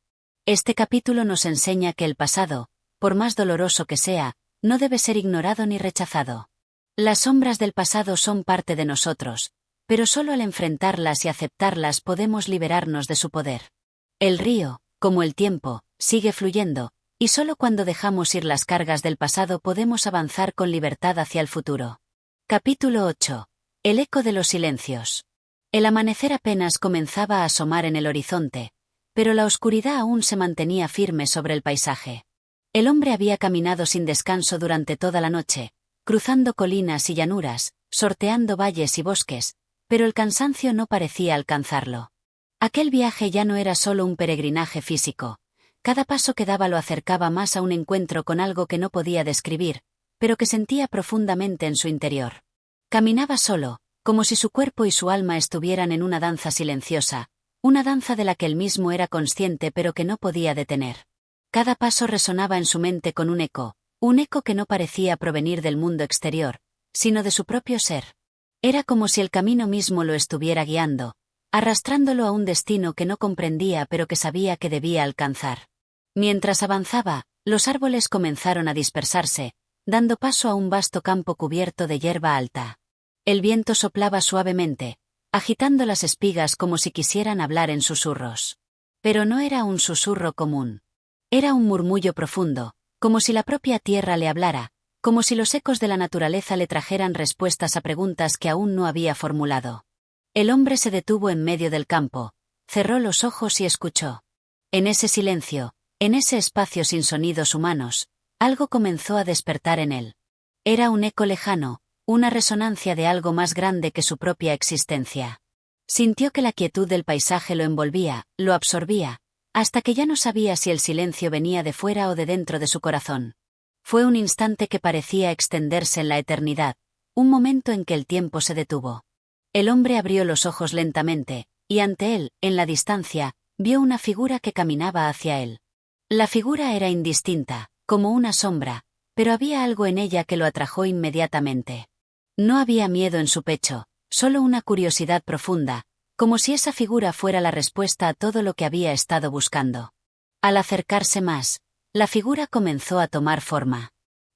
Este capítulo nos enseña que el pasado, por más doloroso que sea, no debe ser ignorado ni rechazado. Las sombras del pasado son parte de nosotros, pero solo al enfrentarlas y aceptarlas podemos liberarnos de su poder. El río, como el tiempo, sigue fluyendo, y solo cuando dejamos ir las cargas del pasado podemos avanzar con libertad hacia el futuro. Capítulo 8. El eco de los silencios. El amanecer apenas comenzaba a asomar en el horizonte, pero la oscuridad aún se mantenía firme sobre el paisaje. El hombre había caminado sin descanso durante toda la noche, cruzando colinas y llanuras, sorteando valles y bosques, pero el cansancio no parecía alcanzarlo. Aquel viaje ya no era solo un peregrinaje físico. Cada paso que daba lo acercaba más a un encuentro con algo que no podía describir, pero que sentía profundamente en su interior. Caminaba solo, como si su cuerpo y su alma estuvieran en una danza silenciosa, una danza de la que él mismo era consciente pero que no podía detener. Cada paso resonaba en su mente con un eco que no parecía provenir del mundo exterior, sino de su propio ser. Era como si el camino mismo lo estuviera guiando, arrastrándolo a un destino que no comprendía pero que sabía que debía alcanzar. Mientras avanzaba, los árboles comenzaron a dispersarse, dando paso a un vasto campo cubierto de hierba alta. El viento soplaba suavemente, agitando las espigas como si quisieran hablar en susurros. Pero no era un susurro común. Era un murmullo profundo, como si la propia tierra le hablara, como si los ecos de la naturaleza le trajeran respuestas a preguntas que aún no había formulado. El hombre se detuvo en medio del campo, cerró los ojos y escuchó. En ese silencio, en ese espacio sin sonidos humanos, algo comenzó a despertar en él. Era un eco lejano, una resonancia de algo más grande que su propia existencia. Sintió que la quietud del paisaje lo envolvía, lo absorbía, hasta que ya no sabía si el silencio venía de fuera o de dentro de su corazón. Fue un instante que parecía extenderse en la eternidad, un momento en que el tiempo se detuvo. El hombre abrió los ojos lentamente, y ante él, en la distancia, vio una figura que caminaba hacia él. La figura era indistinta, como una sombra, pero había algo en ella que lo atrajo inmediatamente. No había miedo en su pecho, solo una curiosidad profunda, como si esa figura fuera la respuesta a todo lo que había estado buscando. Al acercarse más, la figura comenzó a tomar forma.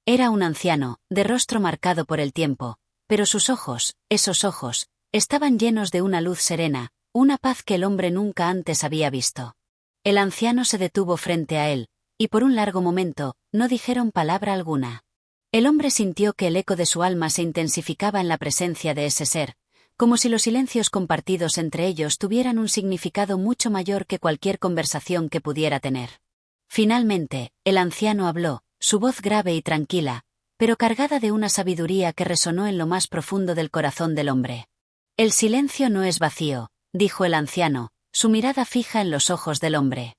Era un anciano, de rostro marcado por el tiempo, pero sus ojos, esos ojos, estaban llenos de una luz serena, una paz que el hombre nunca antes había visto. El anciano se detuvo frente a él, y por un largo momento, no dijeron palabra alguna. El hombre sintió que el eco de su alma se intensificaba en la presencia de ese ser, como si los silencios compartidos entre ellos tuvieran un significado mucho mayor que cualquier conversación que pudiera tener. Finalmente, el anciano habló, su voz grave y tranquila, pero cargada de una sabiduría que resonó en lo más profundo del corazón del hombre. El silencio no es vacío, dijo el anciano, su mirada fija en los ojos del hombre.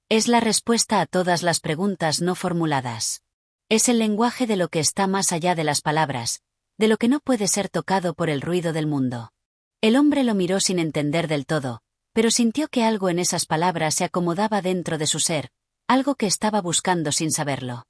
Es la respuesta a todas las preguntas no formuladas. Es el lenguaje de lo que está más allá de las palabras, de lo que no puede ser tocado por el ruido del mundo. El hombre lo miró sin entender del todo, pero sintió que algo en esas palabras se acomodaba dentro de su ser, algo que estaba buscando sin saberlo.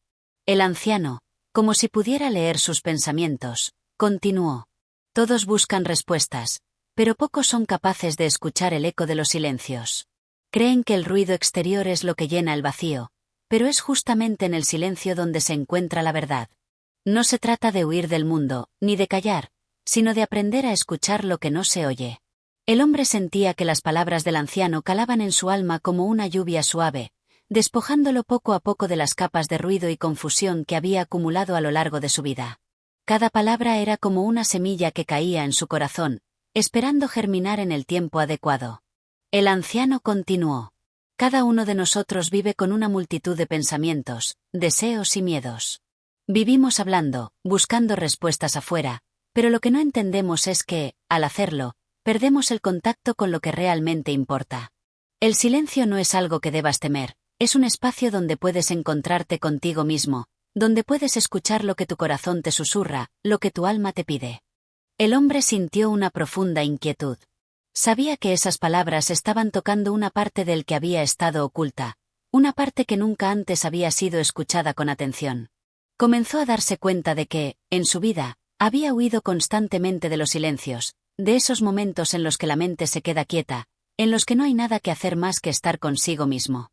El anciano, como si pudiera leer sus pensamientos, continuó. Todos buscan respuestas, pero pocos son capaces de escuchar el eco de los silencios. Creen que el ruido exterior es lo que llena el vacío, pero es justamente en el silencio donde se encuentra la verdad. No se trata de huir del mundo, ni de callar, sino de aprender a escuchar lo que no se oye. El hombre sentía que las palabras del anciano calaban en su alma como una lluvia suave, despojándolo poco a poco de las capas de ruido y confusión que había acumulado a lo largo de su vida. Cada palabra era como una semilla que caía en su corazón, esperando germinar en el tiempo adecuado. El anciano continuó. Cada uno de nosotros vive con una multitud de pensamientos, deseos y miedos. Vivimos hablando, buscando respuestas afuera, pero lo que no entendemos es que, al hacerlo, perdemos el contacto con lo que realmente importa. El silencio no es algo que debas temer, es un espacio donde puedes encontrarte contigo mismo, donde puedes escuchar lo que tu corazón te susurra, lo que tu alma te pide. El hombre sintió una profunda inquietud. Sabía que esas palabras estaban tocando una parte del que había estado oculta, una parte que nunca antes había sido escuchada con atención. Comenzó a darse cuenta de que, en su vida, había huido constantemente de los silencios, de esos momentos en los que la mente se queda quieta, en los que no hay nada que hacer más que estar consigo mismo.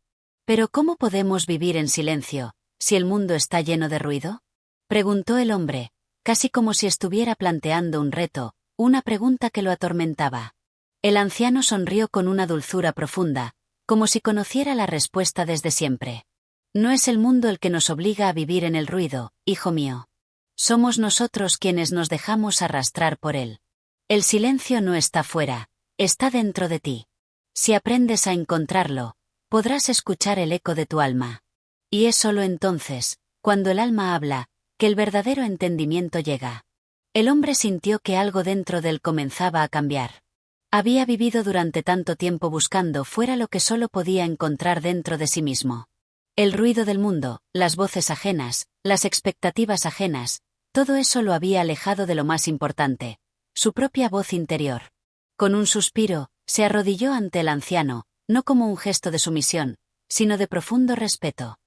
Pero ¿cómo podemos vivir en silencio, si el mundo está lleno de ruido? Preguntó el hombre, casi como si estuviera planteando un reto, una pregunta que lo atormentaba. El anciano sonrió con una dulzura profunda, como si conociera la respuesta desde siempre. No es el mundo el que nos obliga a vivir en el ruido, hijo mío. Somos nosotros quienes nos dejamos arrastrar por él. El silencio no está fuera, está dentro de ti. Si aprendes a encontrarlo, podrás escuchar el eco de tu alma. Y es solo entonces, cuando el alma habla, que el verdadero entendimiento llega. El hombre sintió que algo dentro de él comenzaba a cambiar. Había vivido durante tanto tiempo buscando fuera lo que solo podía encontrar dentro de sí mismo. El ruido del mundo, las voces ajenas, las expectativas ajenas, todo eso lo había alejado de lo más importante, su propia voz interior. Con un suspiro, se arrodilló ante el anciano, no como un gesto de sumisión, sino de profundo respeto.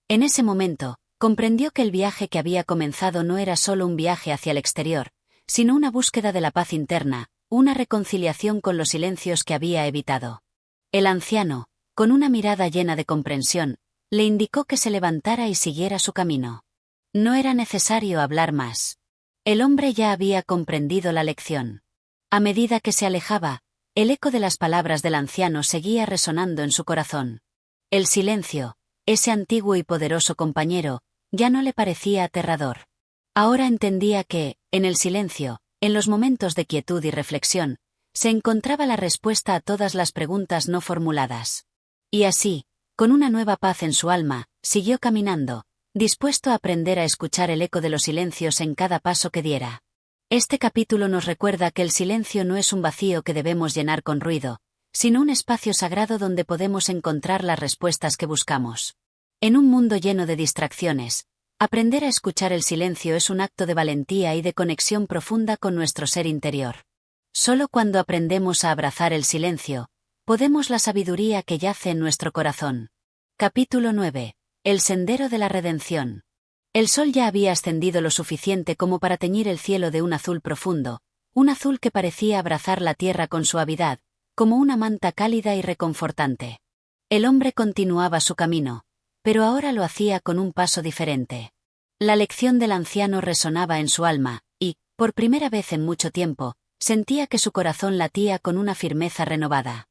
En ese momento, comprendió que el viaje que había comenzado no era solo un viaje hacia el exterior, sino una búsqueda de la paz interna, una reconciliación con los silencios que había evitado. El anciano, con una mirada llena de comprensión, le indicó que se levantara y siguiera su camino. No era necesario hablar más. El hombre ya había comprendido la lección. A medida que se alejaba, el eco de las palabras del anciano seguía resonando en su corazón. El silencio, ese antiguo y poderoso compañero, ya no le parecía aterrador. Ahora entendía que, en el silencio, en los momentos de quietud y reflexión, se encontraba la respuesta a todas las preguntas no formuladas. Y así, con una nueva paz en su alma, siguió caminando, dispuesto a aprender a escuchar el eco de los silencios en cada paso que diera. Este capítulo nos recuerda que el silencio no es un vacío que debemos llenar con ruido, sino un espacio sagrado donde podemos encontrar las respuestas que buscamos. En un mundo lleno de distracciones, Aprender a escuchar el silencio es un acto de valentía y de conexión profunda con nuestro ser interior. Solo cuando aprendemos a abrazar el silencio, podemos la sabiduría que yace en nuestro corazón. Capítulo 9. El sendero de la redención. El sol ya había ascendido lo suficiente como para teñir el cielo de un azul profundo, un azul que parecía abrazar la tierra con suavidad, como una manta cálida y reconfortante. El hombre continuaba su camino, pero ahora lo hacía con un paso diferente. La lección del anciano resonaba en su alma, y, por primera vez en mucho tiempo, sentía que su corazón latía con una firmeza renovada.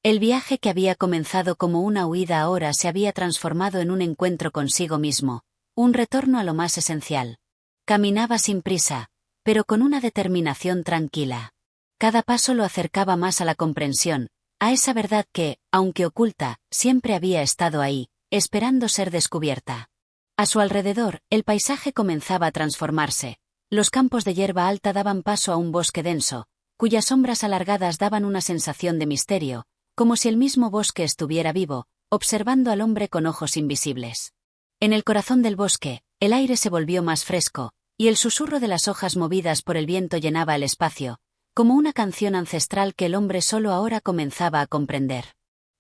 El viaje que había comenzado como una huida ahora se había transformado en un encuentro consigo mismo, un retorno a lo más esencial. Caminaba sin prisa, pero con una determinación tranquila. Cada paso lo acercaba más a la comprensión, a esa verdad que, aunque oculta, siempre había estado ahí, esperando ser descubierta. A su alrededor, el paisaje comenzaba a transformarse. Los campos de hierba alta daban paso a un bosque denso, cuyas sombras alargadas daban una sensación de misterio, como si el mismo bosque estuviera vivo, observando al hombre con ojos invisibles. En el corazón del bosque, el aire se volvió más fresco, y el susurro de las hojas movidas por el viento llenaba el espacio, como una canción ancestral que el hombre solo ahora comenzaba a comprender.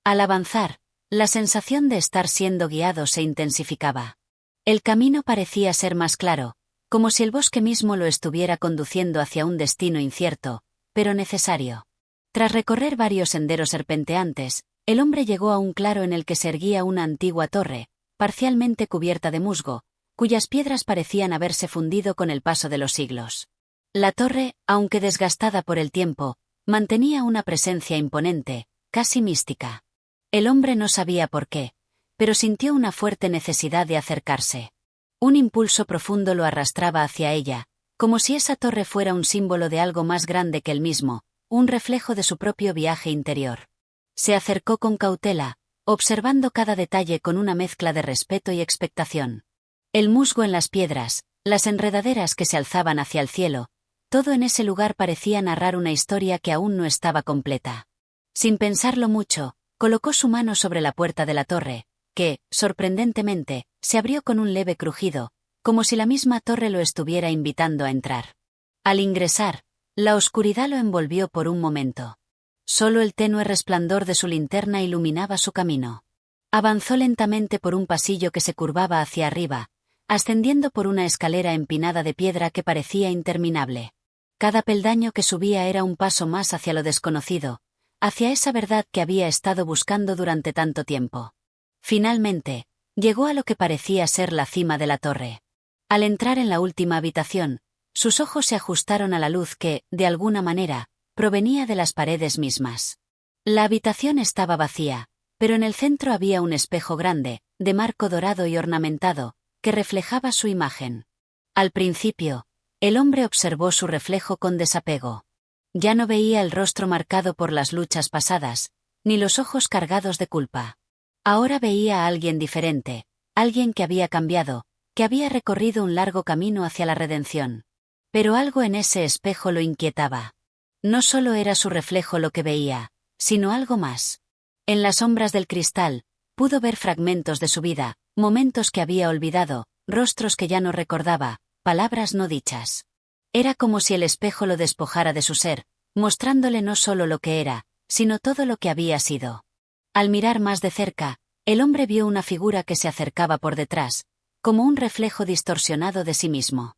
Al avanzar, la sensación de estar siendo guiado se intensificaba. El camino parecía ser más claro, como si el bosque mismo lo estuviera conduciendo hacia un destino incierto, pero necesario. Tras recorrer varios senderos serpenteantes, el hombre llegó a un claro en el que se erguía una antigua torre, parcialmente cubierta de musgo, cuyas piedras parecían haberse fundido con el paso de los siglos. La torre, aunque desgastada por el tiempo, mantenía una presencia imponente, casi mística. El hombre no sabía por qué, pero sintió una fuerte necesidad de acercarse. Un impulso profundo lo arrastraba hacia ella, como si esa torre fuera un símbolo de algo más grande que él mismo, un reflejo de su propio viaje interior. Se acercó con cautela, observando cada detalle con una mezcla de respeto y expectación. El musgo en las piedras, las enredaderas que se alzaban hacia el cielo, todo en ese lugar parecía narrar una historia que aún no estaba completa. Sin pensarlo mucho, colocó su mano sobre la puerta de la torre, que, sorprendentemente, se abrió con un leve crujido, como si la misma torre lo estuviera invitando a entrar. Al ingresar, la oscuridad lo envolvió por un momento. Solo el tenue resplandor de su linterna iluminaba su camino. Avanzó lentamente por un pasillo que se curvaba hacia arriba, ascendiendo por una escalera empinada de piedra que parecía interminable. Cada peldaño que subía era un paso más hacia lo desconocido, hacia esa verdad que había estado buscando durante tanto tiempo. Finalmente, llegó a lo que parecía ser la cima de la torre. Al entrar en la última habitación, sus ojos se ajustaron a la luz que, de alguna manera, provenía de las paredes mismas. La habitación estaba vacía, pero en el centro había un espejo grande, de marco dorado y ornamentado, que reflejaba su imagen. Al principio, el hombre observó su reflejo con desapego. Ya no veía el rostro marcado por las luchas pasadas, ni los ojos cargados de culpa. Ahora veía a alguien diferente, alguien que había cambiado, que había recorrido un largo camino hacia la redención. Pero algo en ese espejo lo inquietaba. No solo era su reflejo lo que veía, sino algo más. En las sombras del cristal, pudo ver fragmentos de su vida, momentos que había olvidado, rostros que ya no recordaba, palabras no dichas. Era como si el espejo lo despojara de su ser, mostrándole no solo lo que era, sino todo lo que había sido. Al mirar más de cerca, el hombre vio una figura que se acercaba por detrás, como un reflejo distorsionado de sí mismo.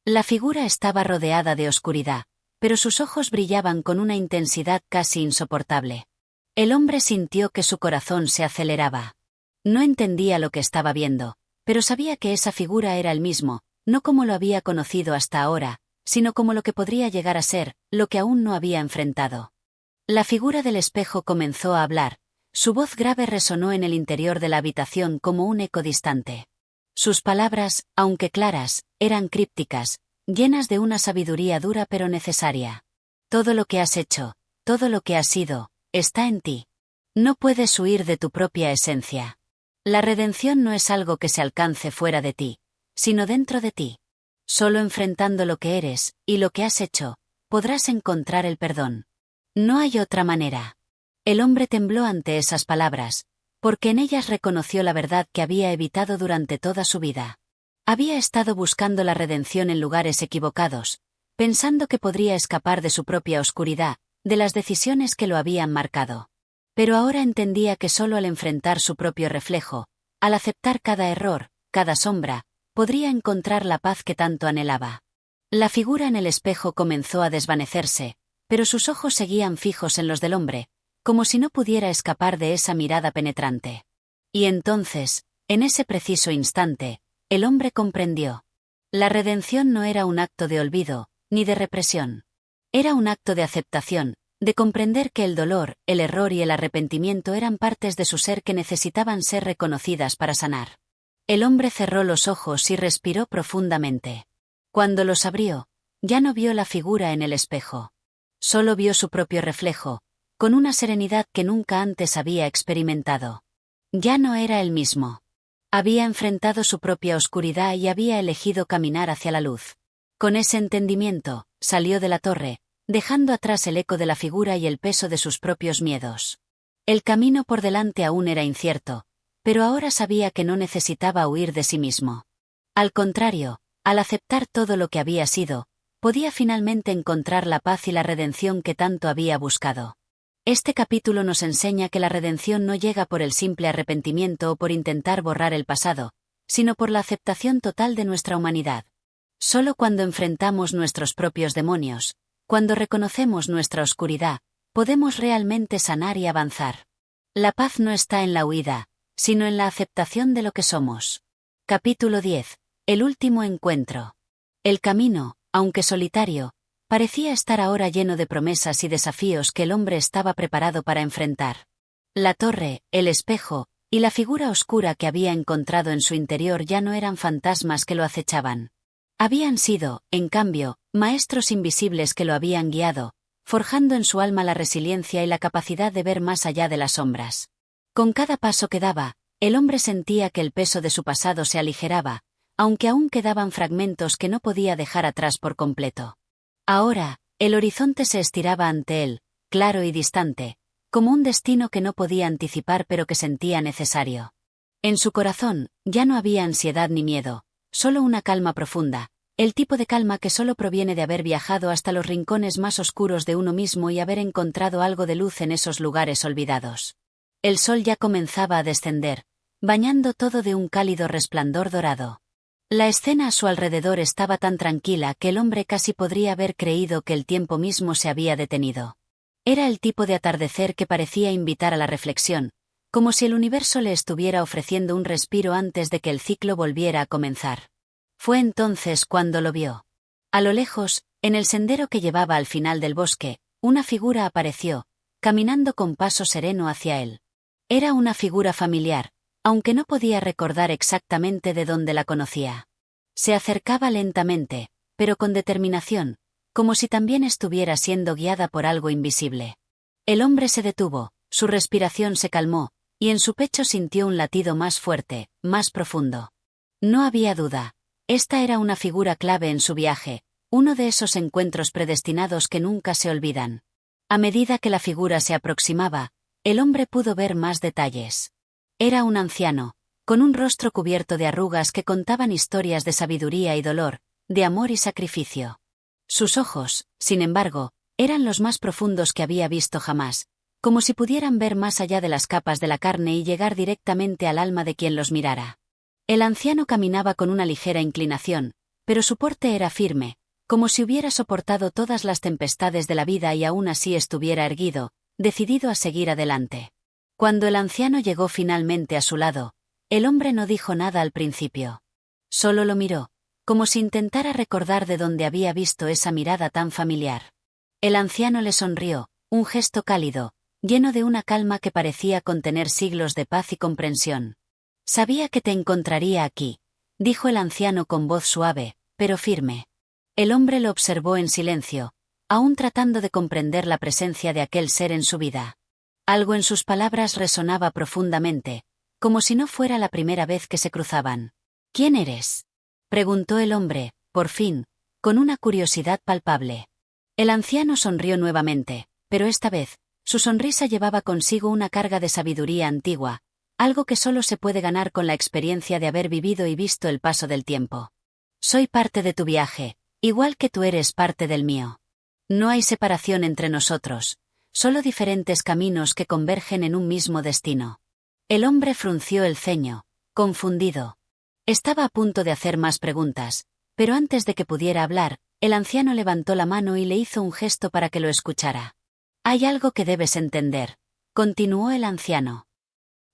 La figura estaba rodeada de oscuridad, pero sus ojos brillaban con una intensidad casi insoportable. El hombre sintió que su corazón se aceleraba. No entendía lo que estaba viendo, pero sabía que esa figura era el mismo, no como lo había conocido hasta ahora, sino como lo que podría llegar a ser, lo que aún no había enfrentado. La figura del espejo comenzó a hablar, su voz grave resonó en el interior de la habitación como un eco distante. Sus palabras, aunque claras, eran crípticas, llenas de una sabiduría dura pero necesaria. Todo lo que has hecho, todo lo que has sido, está en ti. No puedes huir de tu propia esencia. La redención no es algo que se alcance fuera de ti, sino dentro de ti. Solo enfrentando lo que eres, y lo que has hecho, podrás encontrar el perdón. No hay otra manera. El hombre tembló ante esas palabras, porque en ellas reconoció la verdad que había evitado durante toda su vida. Había estado buscando la redención en lugares equivocados, pensando que podría escapar de su propia oscuridad, de las decisiones que lo habían marcado. Pero ahora entendía que solo al enfrentar su propio reflejo, al aceptar cada error, cada sombra, podría encontrar la paz que tanto anhelaba. La figura en el espejo comenzó a desvanecerse, pero sus ojos seguían fijos en los del hombre, como si no pudiera escapar de esa mirada penetrante. Y entonces, en ese preciso instante, el hombre comprendió. La redención no era un acto de olvido, ni de represión. Era un acto de aceptación, de comprender que el dolor, el error y el arrepentimiento eran partes de su ser que necesitaban ser reconocidas para sanar. El hombre cerró los ojos y respiró profundamente. Cuando los abrió, ya no vio la figura en el espejo. Solo vio su propio reflejo, con una serenidad que nunca antes había experimentado. Ya no era el mismo. Había enfrentado su propia oscuridad y había elegido caminar hacia la luz. Con ese entendimiento, salió de la torre, dejando atrás el eco de la figura y el peso de sus propios miedos. El camino por delante aún era incierto, pero ahora sabía que no necesitaba huir de sí mismo. Al contrario, al aceptar todo lo que había sido, podía finalmente encontrar la paz y la redención que tanto había buscado. Este capítulo nos enseña que la redención no llega por el simple arrepentimiento o por intentar borrar el pasado, sino por la aceptación total de nuestra humanidad. Solo cuando enfrentamos nuestros propios demonios, cuando reconocemos nuestra oscuridad, podemos realmente sanar y avanzar. La paz no está en la huida, sino en la aceptación de lo que somos. Capítulo 10. El último encuentro. El camino, aunque solitario, parecía estar ahora lleno de promesas y desafíos que el hombre estaba preparado para enfrentar. La torre, el espejo, y la figura oscura que había encontrado en su interior ya no eran fantasmas que lo acechaban. Habían sido, en cambio, maestros invisibles que lo habían guiado, forjando en su alma la resiliencia y la capacidad de ver más allá de las sombras. Con cada paso que daba, el hombre sentía que el peso de su pasado se aligeraba, aunque aún quedaban fragmentos que no podía dejar atrás por completo. Ahora, el horizonte se estiraba ante él, claro y distante, como un destino que no podía anticipar pero que sentía necesario. En su corazón, ya no había ansiedad ni miedo, solo una calma profunda, el tipo de calma que solo proviene de haber viajado hasta los rincones más oscuros de uno mismo y haber encontrado algo de luz en esos lugares olvidados. El sol ya comenzaba a descender, bañando todo de un cálido resplandor dorado. La escena a su alrededor estaba tan tranquila que el hombre casi podría haber creído que el tiempo mismo se había detenido. Era el tipo de atardecer que parecía invitar a la reflexión, como si el universo le estuviera ofreciendo un respiro antes de que el ciclo volviera a comenzar. Fue entonces cuando lo vio. A lo lejos, en el sendero que llevaba al final del bosque, una figura apareció, caminando con paso sereno hacia él. Era una figura familiar, aunque no podía recordar exactamente de dónde la conocía. Se acercaba lentamente, pero con determinación, como si también estuviera siendo guiada por algo invisible. El hombre se detuvo, su respiración se calmó, y en su pecho sintió un latido más fuerte, más profundo. No había duda. Esta era una figura clave en su viaje, uno de esos encuentros predestinados que nunca se olvidan. A medida que la figura se aproximaba, el hombre pudo ver más detalles. Era un anciano, con un rostro cubierto de arrugas que contaban historias de sabiduría y dolor, de amor y sacrificio. Sus ojos, sin embargo, eran los más profundos que había visto jamás, como si pudieran ver más allá de las capas de la carne y llegar directamente al alma de quien los mirara. El anciano caminaba con una ligera inclinación, pero su porte era firme, como si hubiera soportado todas las tempestades de la vida y aún así estuviera erguido, decidido a seguir adelante. Cuando el anciano llegó finalmente a su lado, el hombre no dijo nada al principio. Solo lo miró, como si intentara recordar de dónde había visto esa mirada tan familiar. El anciano le sonrió, un gesto cálido, lleno de una calma que parecía contener siglos de paz y comprensión. «Sabía que te encontraría aquí», dijo el anciano con voz suave, pero firme. El hombre lo observó en silencio, aún tratando de comprender la presencia de aquel ser en su vida. Algo en sus palabras resonaba profundamente, como si no fuera la primera vez que se cruzaban. «¿Quién eres?», preguntó el hombre, por fin, con una curiosidad palpable. El anciano sonrió nuevamente, pero esta vez, su sonrisa llevaba consigo una carga de sabiduría antigua, algo que solo se puede ganar con la experiencia de haber vivido y visto el paso del tiempo. Soy parte de tu viaje, igual que tú eres parte del mío. No hay separación entre nosotros, solo diferentes caminos que convergen en un mismo destino. El hombre frunció el ceño, confundido. Estaba a punto de hacer más preguntas, pero antes de que pudiera hablar, el anciano levantó la mano y le hizo un gesto para que lo escuchara. Hay algo que debes entender, continuó el anciano.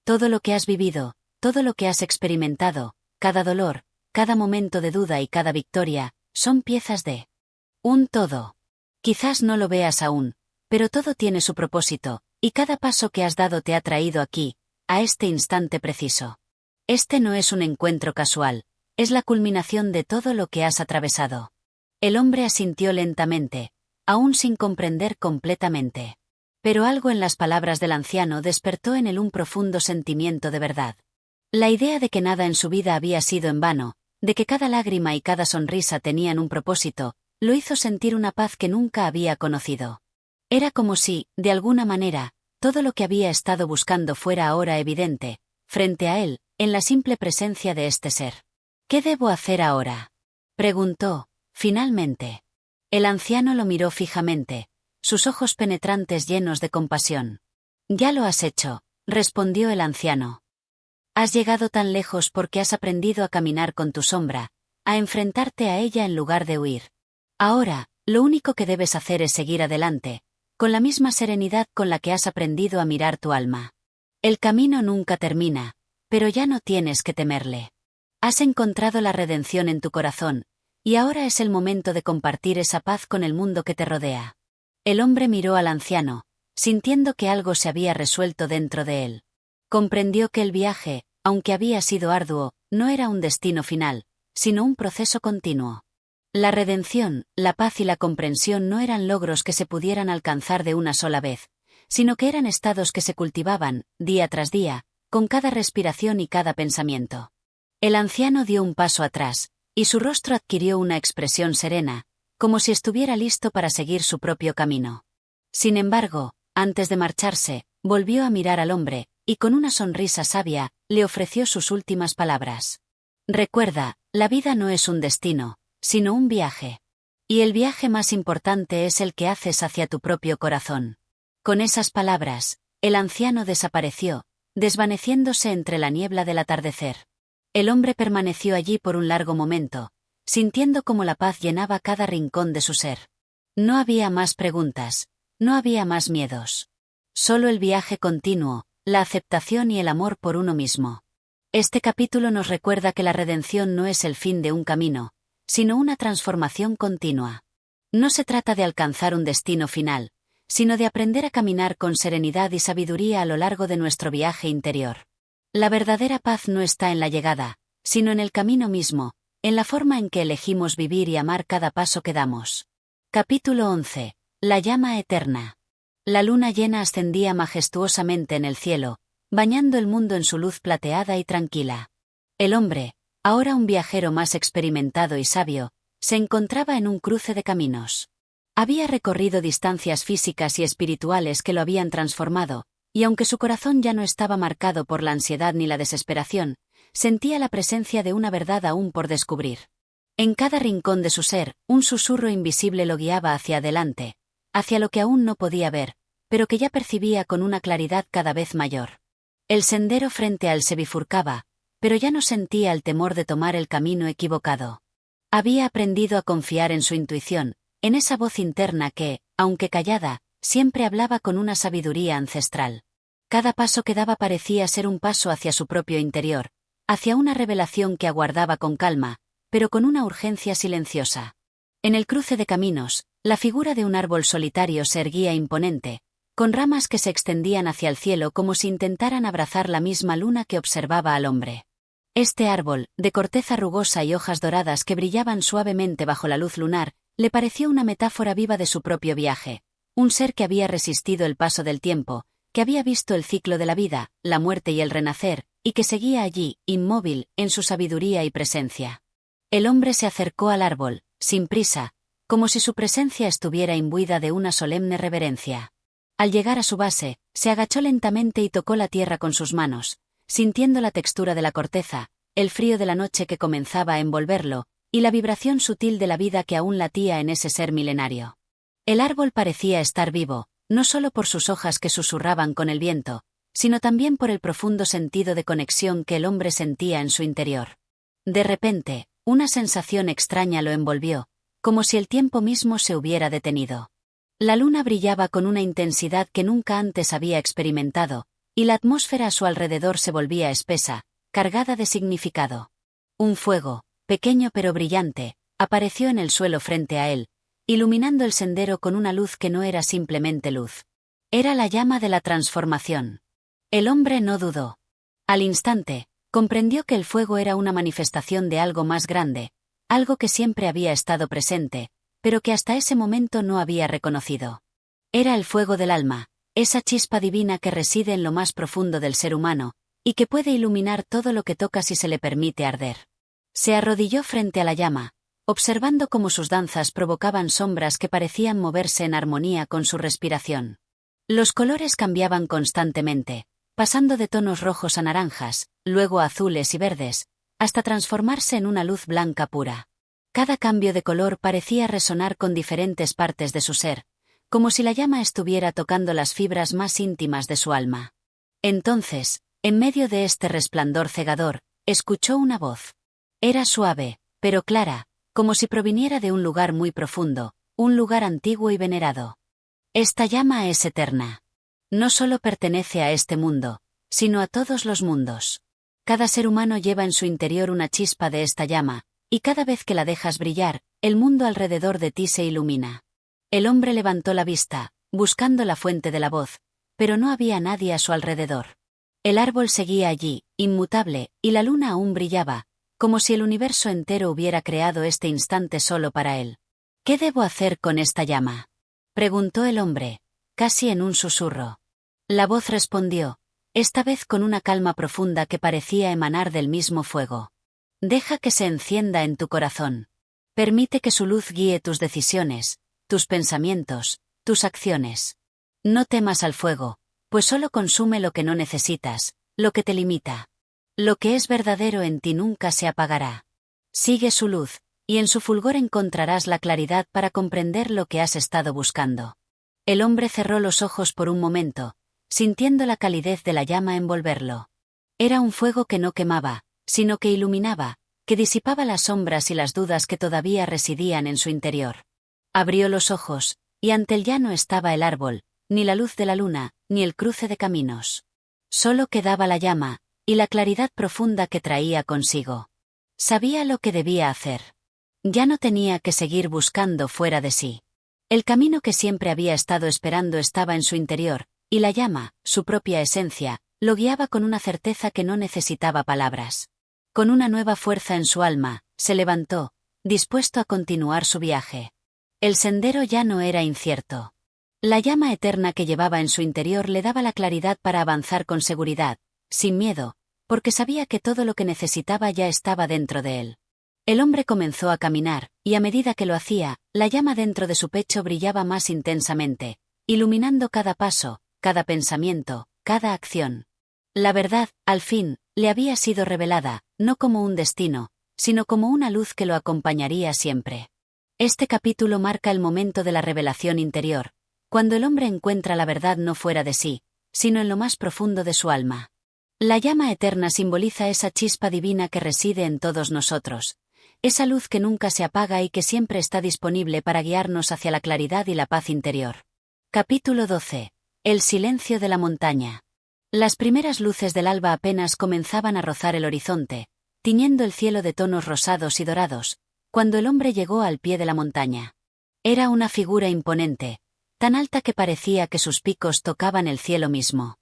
Todo lo que has vivido, todo lo que has experimentado, cada dolor, cada momento de duda y cada victoria, son piezas de un todo. Quizás no lo veas aún, pero todo tiene su propósito, y cada paso que has dado te ha traído aquí, a este instante preciso. Este no es un encuentro casual, es la culminación de todo lo que has atravesado. El hombre asintió lentamente, aún sin comprender completamente. Pero algo en las palabras del anciano despertó en él un profundo sentimiento de verdad. La idea de que nada en su vida había sido en vano, de que cada lágrima y cada sonrisa tenían un propósito, lo hizo sentir una paz que nunca había conocido. Era como si, de alguna manera, todo lo que había estado buscando fuera ahora evidente, frente a él, en la simple presencia de este ser. ¿Qué debo hacer ahora?, preguntó, finalmente. El anciano lo miró fijamente, sus ojos penetrantes llenos de compasión. Ya lo has hecho, respondió el anciano. Has llegado tan lejos porque has aprendido a caminar con tu sombra, a enfrentarte a ella en lugar de huir. Ahora, lo único que debes hacer es seguir adelante, con la misma serenidad con la que has aprendido a mirar tu alma. El camino nunca termina, pero ya no tienes que temerle. Has encontrado la redención en tu corazón, y ahora es el momento de compartir esa paz con el mundo que te rodea. El hombre miró al anciano, sintiendo que algo se había resuelto dentro de él. Comprendió que el viaje, aunque había sido arduo, no era un destino final, sino un proceso continuo. La redención, la paz y la comprensión no eran logros que se pudieran alcanzar de una sola vez, sino que eran estados que se cultivaban, día tras día, con cada respiración y cada pensamiento. El anciano dio un paso atrás, y su rostro adquirió una expresión serena, como si estuviera listo para seguir su propio camino. Sin embargo, antes de marcharse, volvió a mirar al hombre, y con una sonrisa sabia, le ofreció sus últimas palabras. Recuerda, la vida no es un destino, sino un viaje. Y el viaje más importante es el que haces hacia tu propio corazón. Con esas palabras, el anciano desapareció, desvaneciéndose entre la niebla del atardecer. El hombre permaneció allí por un largo momento, sintiendo cómo la paz llenaba cada rincón de su ser. No había más preguntas, no había más miedos. Solo el viaje continuo, la aceptación y el amor por uno mismo. Este capítulo nos recuerda que la redención no es el fin de un camino, sino una transformación continua. No se trata de alcanzar un destino final, sino de aprender a caminar con serenidad y sabiduría a lo largo de nuestro viaje interior. La verdadera paz no está en la llegada, sino en el camino mismo, en la forma en que elegimos vivir y amar cada paso que damos. Capítulo 11. La llama eterna. La luna llena ascendía majestuosamente en el cielo, bañando el mundo en su luz plateada y tranquila. El hombre, ahora un viajero más experimentado y sabio, se encontraba en un cruce de caminos. Había recorrido distancias físicas y espirituales que lo habían transformado, y aunque su corazón ya no estaba marcado por la ansiedad ni la desesperación, sentía la presencia de una verdad aún por descubrir. En cada rincón de su ser, un susurro invisible lo guiaba hacia adelante, hacia lo que aún no podía ver, pero que ya percibía con una claridad cada vez mayor. El sendero frente a él se bifurcaba, pero ya no sentía el temor de tomar el camino equivocado. Había aprendido a confiar en su intuición, en esa voz interna que, aunque callada, siempre hablaba con una sabiduría ancestral. Cada paso que daba parecía ser un paso hacia su propio interior, hacia una revelación que aguardaba con calma, pero con una urgencia silenciosa. En el cruce de caminos, la figura de un árbol solitario se erguía imponente, con ramas que se extendían hacia el cielo como si intentaran abrazar la misma luna que observaba al hombre. Este árbol, de corteza rugosa y hojas doradas que brillaban suavemente bajo la luz lunar, le pareció una metáfora viva de su propio viaje, un ser que había resistido el paso del tiempo, que había visto el ciclo de la vida, la muerte y el renacer, y que seguía allí, inmóvil, en su sabiduría y presencia. El hombre se acercó al árbol, sin prisa, como si su presencia estuviera imbuida de una solemne reverencia. Al llegar a su base, se agachó lentamente y tocó la tierra con sus manos, sintiendo la textura de la corteza, el frío de la noche que comenzaba a envolverlo, y la vibración sutil de la vida que aún latía en ese ser milenario. El árbol parecía estar vivo, no solo por sus hojas que susurraban con el viento, sino también por el profundo sentido de conexión que el hombre sentía en su interior. De repente, una sensación extraña lo envolvió, como si el tiempo mismo se hubiera detenido. La luna brillaba con una intensidad que nunca antes había experimentado, y la atmósfera a su alrededor se volvía espesa, cargada de significado. Un fuego, pequeño pero brillante, apareció en el suelo frente a él, iluminando el sendero con una luz que no era simplemente luz. Era la llama de la transformación. El hombre no dudó. Al instante, comprendió que el fuego era una manifestación de algo más grande, algo que siempre había estado presente, pero que hasta ese momento no había reconocido. Era el fuego del alma, esa chispa divina que reside en lo más profundo del ser humano, y que puede iluminar todo lo que toca si se le permite arder. Se arrodilló frente a la llama, observando cómo sus danzas provocaban sombras que parecían moverse en armonía con su respiración. Los colores cambiaban constantemente, pasando de tonos rojos a naranjas, luego a azules y verdes, hasta transformarse en una luz blanca pura. Cada cambio de color parecía resonar con diferentes partes de su ser, como si la llama estuviera tocando las fibras más íntimas de su alma. Entonces, en medio de este resplandor cegador, escuchó una voz. Era suave, pero clara, como si proviniera de un lugar muy profundo, un lugar antiguo y venerado. Esta llama es eterna. No solo pertenece a este mundo, sino a todos los mundos. Cada ser humano lleva en su interior una chispa de esta llama, y cada vez que la dejas brillar, el mundo alrededor de ti se ilumina. El hombre levantó la vista, buscando la fuente de la voz, pero no había nadie a su alrededor. El árbol seguía allí, inmutable, y la luna aún brillaba, como si el universo entero hubiera creado este instante solo para él. ¿Qué debo hacer con esta llama?, preguntó el hombre, casi en un susurro. La voz respondió, esta vez con una calma profunda que parecía emanar del mismo fuego. Deja que se encienda en tu corazón. Permite que su luz guíe tus decisiones, tus pensamientos, tus acciones. No temas al fuego, pues solo consume lo que no necesitas, lo que te limita. Lo que es verdadero en ti nunca se apagará. Sigue su luz, y en su fulgor encontrarás la claridad para comprender lo que has estado buscando. El hombre cerró los ojos por un momento, sintiendo la calidez de la llama envolverlo. Era un fuego que no quemaba, sino que iluminaba, que disipaba las sombras y las dudas que todavía residían en su interior. Abrió los ojos, y ante él ya no estaba el árbol, ni la luz de la luna, ni el cruce de caminos. Solo quedaba la llama, y la claridad profunda que traía consigo. Sabía lo que debía hacer. Ya no tenía que seguir buscando fuera de sí. El camino que siempre había estado esperando estaba en su interior, y la llama, su propia esencia, lo guiaba con una certeza que no necesitaba palabras. Con una nueva fuerza en su alma, se levantó, dispuesto a continuar su viaje. El sendero ya no era incierto. La llama eterna que llevaba en su interior le daba la claridad para avanzar con seguridad, sin miedo, porque sabía que todo lo que necesitaba ya estaba dentro de él. El hombre comenzó a caminar, y a medida que lo hacía, la llama dentro de su pecho brillaba más intensamente, iluminando cada paso, cada pensamiento, cada acción. La verdad, al fin, le había sido revelada, no como un destino, sino como una luz que lo acompañaría siempre. Este capítulo marca el momento de la revelación interior, cuando el hombre encuentra la verdad no fuera de sí, sino en lo más profundo de su alma. La llama eterna simboliza esa chispa divina que reside en todos nosotros, esa luz que nunca se apaga y que siempre está disponible para guiarnos hacia la claridad y la paz interior. Capítulo 12. El silencio de la montaña. Las primeras luces del alba apenas comenzaban a rozar el horizonte, tiñendo el cielo de tonos rosados y dorados, cuando el hombre llegó al pie de la montaña. Era una figura imponente, tan alta que parecía que sus picos tocaban el cielo mismo.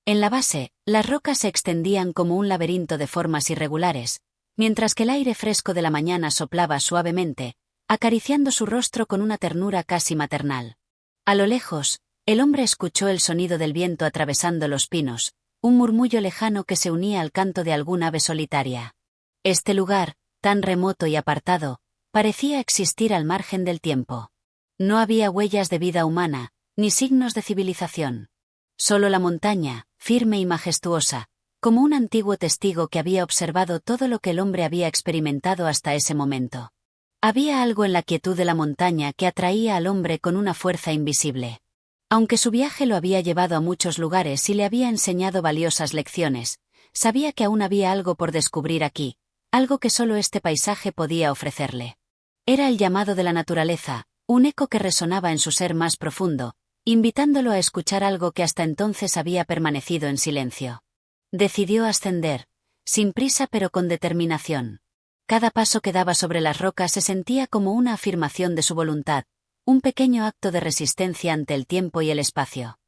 En la base, las rocas se extendían como un laberinto de formas irregulares, mientras que el aire fresco de la mañana soplaba suavemente, acariciando su rostro con una ternura casi maternal. A lo lejos, el hombre escuchó el sonido del viento atravesando los pinos, un murmullo lejano que se unía al canto de algún ave solitaria. Este lugar, tan remoto y apartado, parecía existir al margen del tiempo. No había huellas de vida humana, ni signos de civilización. Solo la montaña, firme y majestuosa, como un antiguo testigo que había observado todo lo que el hombre había experimentado hasta ese momento. Había algo en la quietud de la montaña que atraía al hombre con una fuerza invisible. Aunque su viaje lo había llevado a muchos lugares y le había enseñado valiosas lecciones, sabía que aún había algo por descubrir aquí, algo que solo este paisaje podía ofrecerle. Era el llamado de la naturaleza, un eco que resonaba en su ser más profundo, invitándolo a escuchar algo que hasta entonces había permanecido en silencio. Decidió ascender, sin prisa pero con determinación. Cada paso que daba sobre las rocas se sentía como una afirmación de su voluntad, un pequeño acto de resistencia ante el tiempo y el espacio.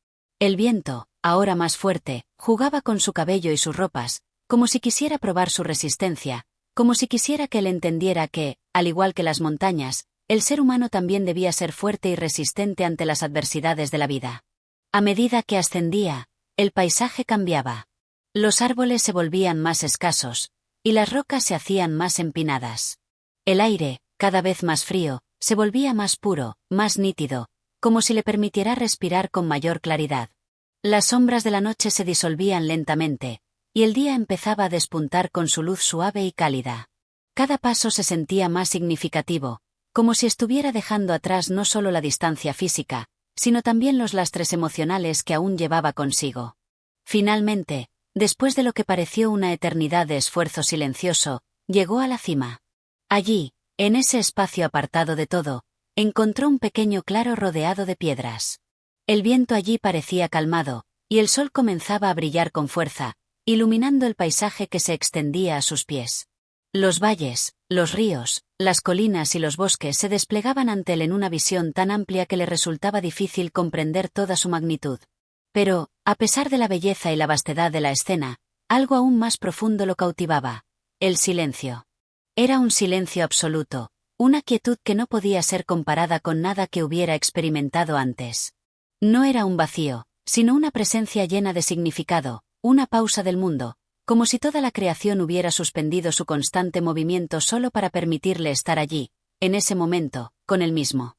El viento, ahora más fuerte, jugaba con su cabello y sus ropas, como si quisiera probar su resistencia, como si quisiera que él entendiera que, al igual que las montañas, el ser humano también debía ser fuerte y resistente ante las adversidades de la vida. A medida que ascendía, el paisaje cambiaba. Los árboles se volvían más escasos, y las rocas se hacían más empinadas. El aire, cada vez más frío, se volvía más puro, más nítido, como si le permitiera respirar con mayor claridad. Las sombras de la noche se disolvían lentamente, y el día empezaba a despuntar con su luz suave y cálida. Cada paso se sentía más significativo, como si estuviera dejando atrás no solo la distancia física, sino también los lastres emocionales que aún llevaba consigo. Finalmente, después de lo que pareció una eternidad de esfuerzo silencioso, llegó a la cima. Allí, en ese espacio apartado de todo, encontró un pequeño claro rodeado de piedras. El viento allí parecía calmado, y el sol comenzaba a brillar con fuerza, iluminando el paisaje que se extendía a sus pies. Los valles, los ríos, las colinas y los bosques se desplegaban ante él en una visión tan amplia que le resultaba difícil comprender toda su magnitud. Pero, a pesar de la belleza y la vastedad de la escena, algo aún más profundo lo cautivaba: el silencio. Era un silencio absoluto, una quietud que no podía ser comparada con nada que hubiera experimentado antes. No era un vacío, sino una presencia llena de significado, una pausa del mundo, como si toda la creación hubiera suspendido su constante movimiento solo para permitirle estar allí, en ese momento, con él mismo.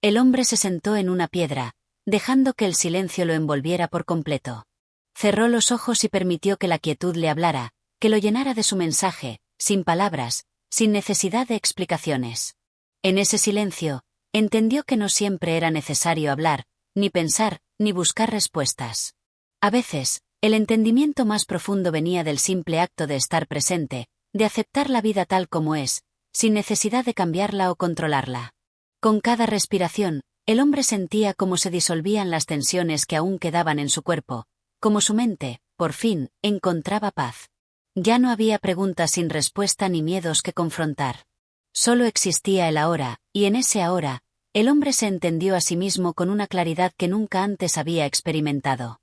El hombre se sentó en una piedra, dejando que el silencio lo envolviera por completo. Cerró los ojos y permitió que la quietud le hablara, que lo llenara de su mensaje, sin palabras, sin necesidad de explicaciones. En ese silencio, entendió que no siempre era necesario hablar, ni pensar, ni buscar respuestas. A veces, el entendimiento más profundo venía del simple acto de estar presente, de aceptar la vida tal como es, sin necesidad de cambiarla o controlarla. Con cada respiración, el hombre sentía cómo se disolvían las tensiones que aún quedaban en su cuerpo, como su mente, por fin, encontraba paz. Ya no había preguntas sin respuesta ni miedos que confrontar. Solo existía el ahora, y en ese ahora, el hombre se entendió a sí mismo con una claridad que nunca antes había experimentado.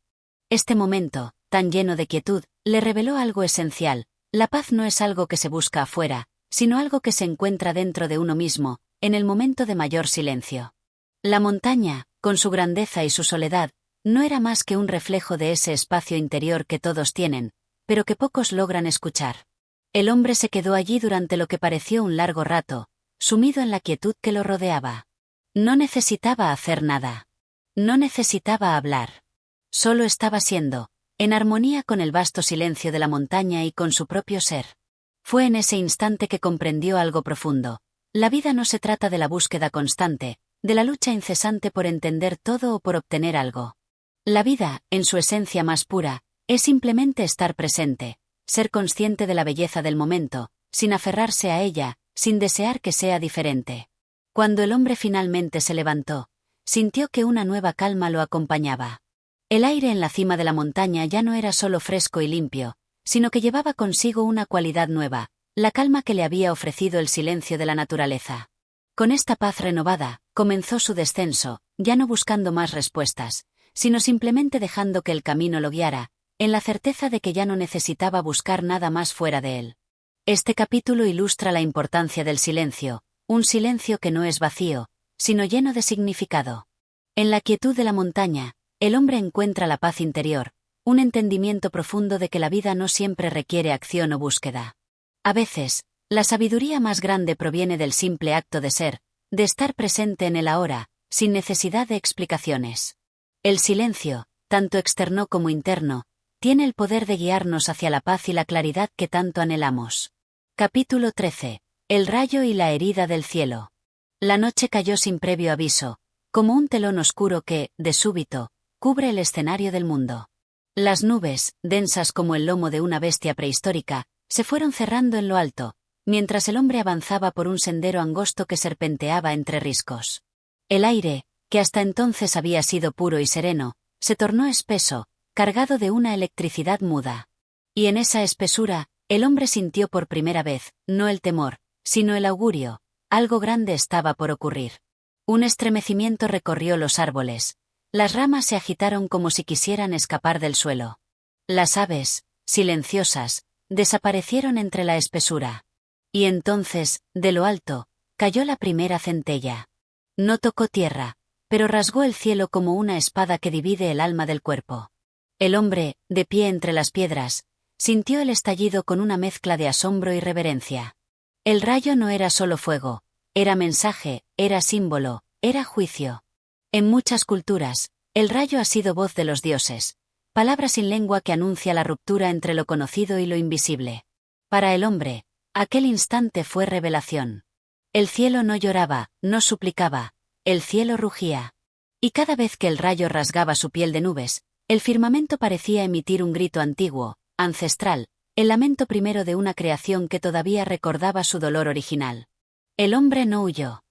Este momento, tan lleno de quietud, le reveló algo esencial: la paz no es algo que se busca afuera, sino algo que se encuentra dentro de uno mismo, en el momento de mayor silencio. La montaña, con su grandeza y su soledad, no era más que un reflejo de ese espacio interior que todos tienen, pero que pocos logran escuchar. El hombre se quedó allí durante lo que pareció un largo rato, sumido en la quietud que lo rodeaba. No necesitaba hacer nada. No necesitaba hablar. Solo estaba siendo, en armonía con el vasto silencio de la montaña y con su propio ser. Fue en ese instante que comprendió algo profundo. La vida no se trata de la búsqueda constante, de la lucha incesante por entender todo o por obtener algo. La vida, en su esencia más pura, es simplemente estar presente, ser consciente de la belleza del momento, sin aferrarse a ella, sin desear que sea diferente. Cuando el hombre finalmente se levantó, sintió que una nueva calma lo acompañaba. El aire en la cima de la montaña ya no era solo fresco y limpio, sino que llevaba consigo una cualidad nueva, la calma que le había ofrecido el silencio de la naturaleza. Con esta paz renovada, comenzó su descenso, ya no buscando más respuestas, sino simplemente dejando que el camino lo guiara, en la certeza de que ya no necesitaba buscar nada más fuera de él. Este capítulo ilustra la importancia del silencio, un silencio que no es vacío, sino lleno de significado. En la quietud de la montaña, el hombre encuentra la paz interior, un entendimiento profundo de que la vida no siempre requiere acción o búsqueda. A veces, la sabiduría más grande proviene del simple acto de ser, de estar presente en el ahora, sin necesidad de explicaciones. El silencio, tanto externo como interno, tiene el poder de guiarnos hacia la paz y la claridad que tanto anhelamos. Capítulo 13. El rayo y la herida del cielo. La noche cayó sin previo aviso, como un telón oscuro que, de súbito, cubre el escenario del mundo. Las nubes, densas como el lomo de una bestia prehistórica, se fueron cerrando en lo alto, mientras el hombre avanzaba por un sendero angosto que serpenteaba entre riscos. El aire, que hasta entonces había sido puro y sereno, se tornó espeso, cargado de una electricidad muda. Y en esa espesura, el hombre sintió por primera vez, no el temor, sino el augurio: algo grande estaba por ocurrir. Un estremecimiento recorrió los árboles. Las ramas se agitaron como si quisieran escapar del suelo. Las aves, silenciosas, desaparecieron entre la espesura. Y entonces, de lo alto, cayó la primera centella. No tocó tierra, pero rasgó el cielo como una espada que divide el alma del cuerpo. El hombre, de pie entre las piedras, sintió el estallido con una mezcla de asombro y reverencia. El rayo no era solo fuego, era mensaje, era símbolo, era juicio. En muchas culturas, el rayo ha sido voz de los dioses, palabra sin lengua que anuncia la ruptura entre lo conocido y lo invisible. Para el hombre, aquel instante fue revelación. El cielo no lloraba, no suplicaba, el cielo rugía. Y cada vez que el rayo rasgaba su piel de nubes, el firmamento parecía emitir un grito antiguo, ancestral, el lamento primero de una creación que todavía recordaba su dolor original. El hombre no huyó.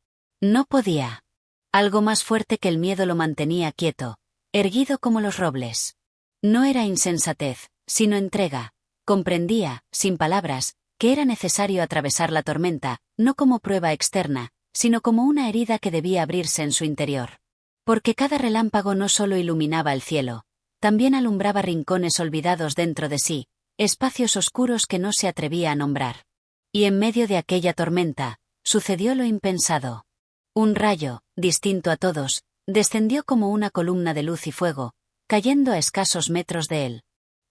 No podía. Algo más fuerte que el miedo lo mantenía quieto, erguido como los robles. No era insensatez, sino entrega. Comprendía, sin palabras, que era necesario atravesar la tormenta, no como prueba externa, sino como una herida que debía abrirse en su interior. Porque cada relámpago no solo iluminaba el cielo, también alumbraba rincones olvidados dentro de sí, espacios oscuros que no se atrevía a nombrar. Y en medio de aquella tormenta, sucedió lo impensado. Un rayo, distinto a todos, descendió como una columna de luz y fuego, cayendo a escasos metros de él.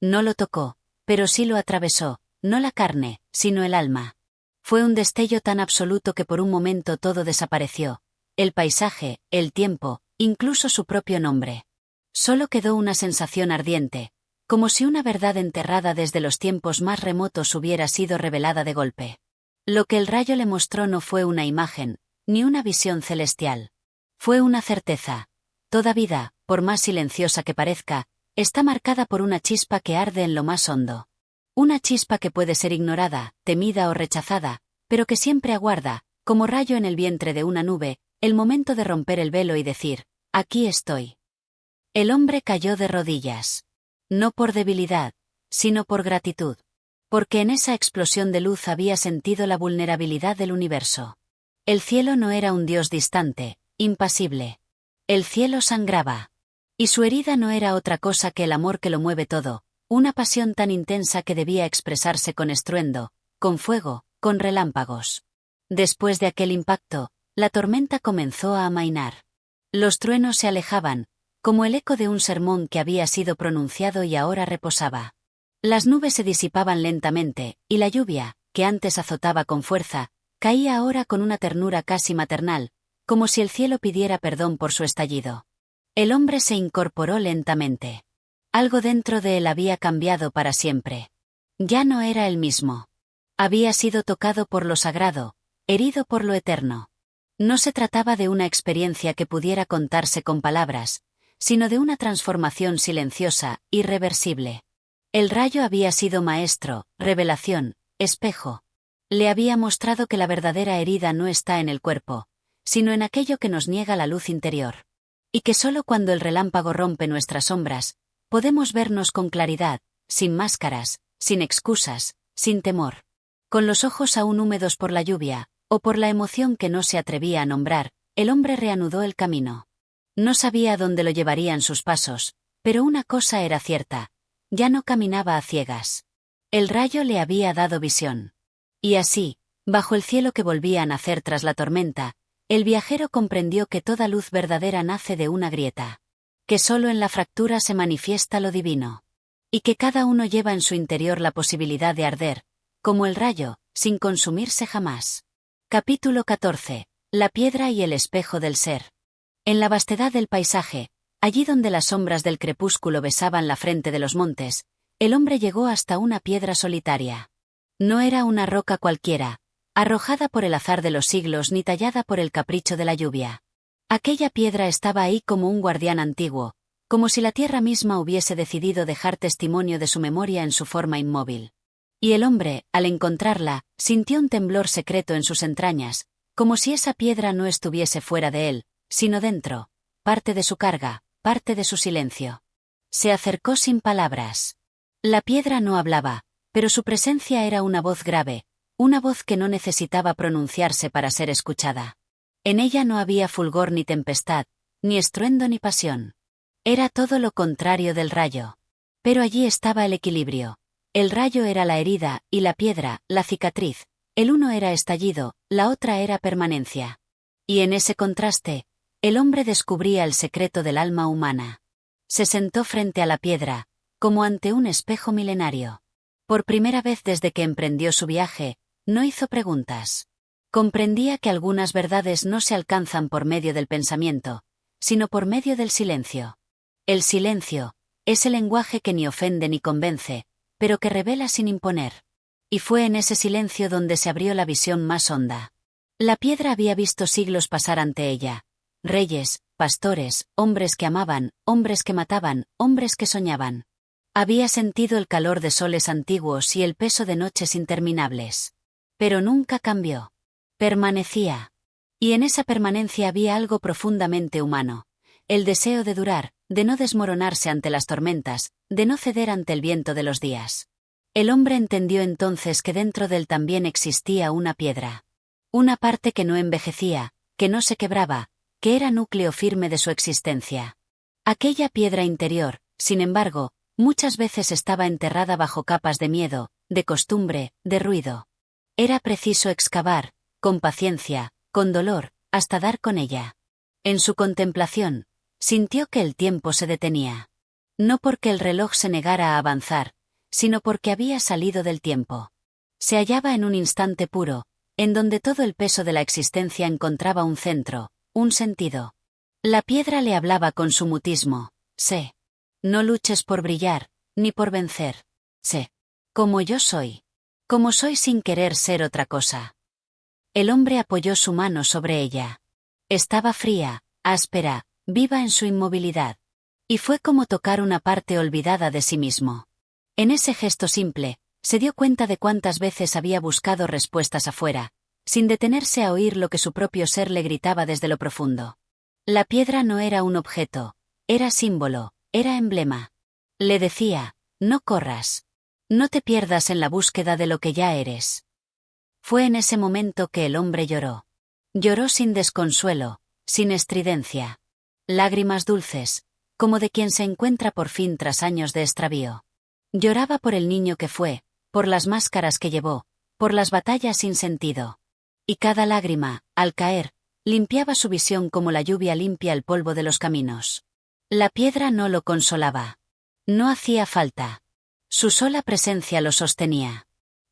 No lo tocó, pero sí lo atravesó, no la carne, sino el alma. Fue un destello tan absoluto que por un momento todo desapareció, el paisaje, el tiempo, incluso su propio nombre. Solo quedó una sensación ardiente, como si una verdad enterrada desde los tiempos más remotos hubiera sido revelada de golpe. Lo que el rayo le mostró no fue una imagen, ni una visión celestial. Fue una certeza. Toda vida, por más silenciosa que parezca, está marcada por una chispa que arde en lo más hondo. Una chispa que puede ser ignorada, temida o rechazada, pero que siempre aguarda, como rayo en el vientre de una nube, el momento de romper el velo y decir: aquí estoy. El hombre cayó de rodillas. No por debilidad, sino por gratitud. Porque en esa explosión de luz había sentido la vulnerabilidad del universo. El cielo no era un dios distante, impasible. El cielo sangraba. Y su herida no era otra cosa que el amor que lo mueve todo, una pasión tan intensa que debía expresarse con estruendo, con fuego, con relámpagos. Después de aquel impacto, la tormenta comenzó a amainar. Los truenos se alejaban, como el eco de un sermón que había sido pronunciado y ahora reposaba. Las nubes se disipaban lentamente, y la lluvia, que antes azotaba con fuerza, caía ahora con una ternura casi maternal, como si el cielo pidiera perdón por su estallido. El hombre se incorporó lentamente. Algo dentro de él había cambiado para siempre. Ya no era el mismo. Había sido tocado por lo sagrado, herido por lo eterno. No se trataba de una experiencia que pudiera contarse con palabras, sino de una transformación silenciosa, irreversible. El rayo había sido maestro, revelación, espejo. Le había mostrado que la verdadera herida no está en el cuerpo, sino en aquello que nos niega la luz interior. Y que solo cuando el relámpago rompe nuestras sombras, podemos vernos con claridad, sin máscaras, sin excusas, sin temor. Con los ojos aún húmedos por la lluvia, o por la emoción que no se atrevía a nombrar, el hombre reanudó el camino. No sabía dónde lo llevarían sus pasos, pero una cosa era cierta: ya no caminaba a ciegas. El rayo le había dado visión. Y así, bajo el cielo que volvía a nacer tras la tormenta, el viajero comprendió que toda luz verdadera nace de una grieta. Que solo en la fractura se manifiesta lo divino. Y que cada uno lleva en su interior la posibilidad de arder, como el rayo, sin consumirse jamás. Capítulo 14. La piedra y el espejo del ser. En la vastedad del paisaje, allí donde las sombras del crepúsculo besaban la frente de los montes, el hombre llegó hasta una piedra solitaria. No era una roca cualquiera, arrojada por el azar de los siglos ni tallada por el capricho de la lluvia. Aquella piedra estaba ahí como un guardián antiguo, como si la tierra misma hubiese decidido dejar testimonio de su memoria en su forma inmóvil. Y el hombre, al encontrarla, sintió un temblor secreto en sus entrañas, como si esa piedra no estuviese fuera de él, sino dentro, parte de su carga, parte de su silencio. Se acercó sin palabras. La piedra no hablaba, pero su presencia era una voz grave, una voz que no necesitaba pronunciarse para ser escuchada. En ella no había fulgor ni tempestad, ni estruendo ni pasión. Era todo lo contrario del rayo. Pero allí estaba el equilibrio. El rayo era la herida, y la piedra, la cicatriz. El uno era estallido, la otra era permanencia. Y en ese contraste, el hombre descubría el secreto del alma humana. Se sentó frente a la piedra, como ante un espejo milenario. Por primera vez desde que emprendió su viaje, no hizo preguntas. Comprendía que algunas verdades no se alcanzan por medio del pensamiento, sino por medio del silencio. El silencio es el lenguaje que ni ofende ni convence, pero que revela sin imponer. Y fue en ese silencio donde se abrió la visión más honda. La piedra había visto siglos pasar ante ella. Reyes, pastores, hombres que amaban, hombres que mataban, hombres que soñaban. Había sentido el calor de soles antiguos y el peso de noches interminables. Pero nunca cambió. Permanecía. Y en esa permanencia había algo profundamente humano. El deseo de durar, de no desmoronarse ante las tormentas, de no ceder ante el viento de los días. El hombre entendió entonces que dentro de él también existía una piedra. Una parte que no envejecía, que no se quebraba, que era núcleo firme de su existencia. Aquella piedra interior, sin embargo, muchas veces estaba enterrada bajo capas de miedo, de costumbre, de ruido. Era preciso excavar, con paciencia, con dolor, hasta dar con ella. En su contemplación, sintió que el tiempo se detenía. No porque el reloj se negara a avanzar, sino porque había salido del tiempo. Se hallaba en un instante puro, en donde todo el peso de la existencia encontraba un centro, un sentido. La piedra le hablaba con su mutismo: sé. No luches por brillar, ni por vencer. Sé. Como yo soy. Como soy sin querer ser otra cosa. El hombre apoyó su mano sobre ella. Estaba fría, áspera, viva en su inmovilidad. Y fue como tocar una parte olvidada de sí mismo. En ese gesto simple, se dio cuenta de cuántas veces había buscado respuestas afuera, sin detenerse a oír lo que su propio ser le gritaba desde lo profundo. La piedra no era un objeto, era símbolo, era emblema. Le decía: no corras. No te pierdas en la búsqueda de lo que ya eres. Fue en ese momento que el hombre lloró. Lloró sin desconsuelo, sin estridencia. Lágrimas dulces, como de quien se encuentra por fin tras años de extravío. Lloraba por el niño que fue, por las máscaras que llevó, por las batallas sin sentido. Y cada lágrima, al caer, limpiaba su visión como la lluvia limpia el polvo de los caminos. La piedra no lo consolaba. No hacía falta. Su sola presencia lo sostenía.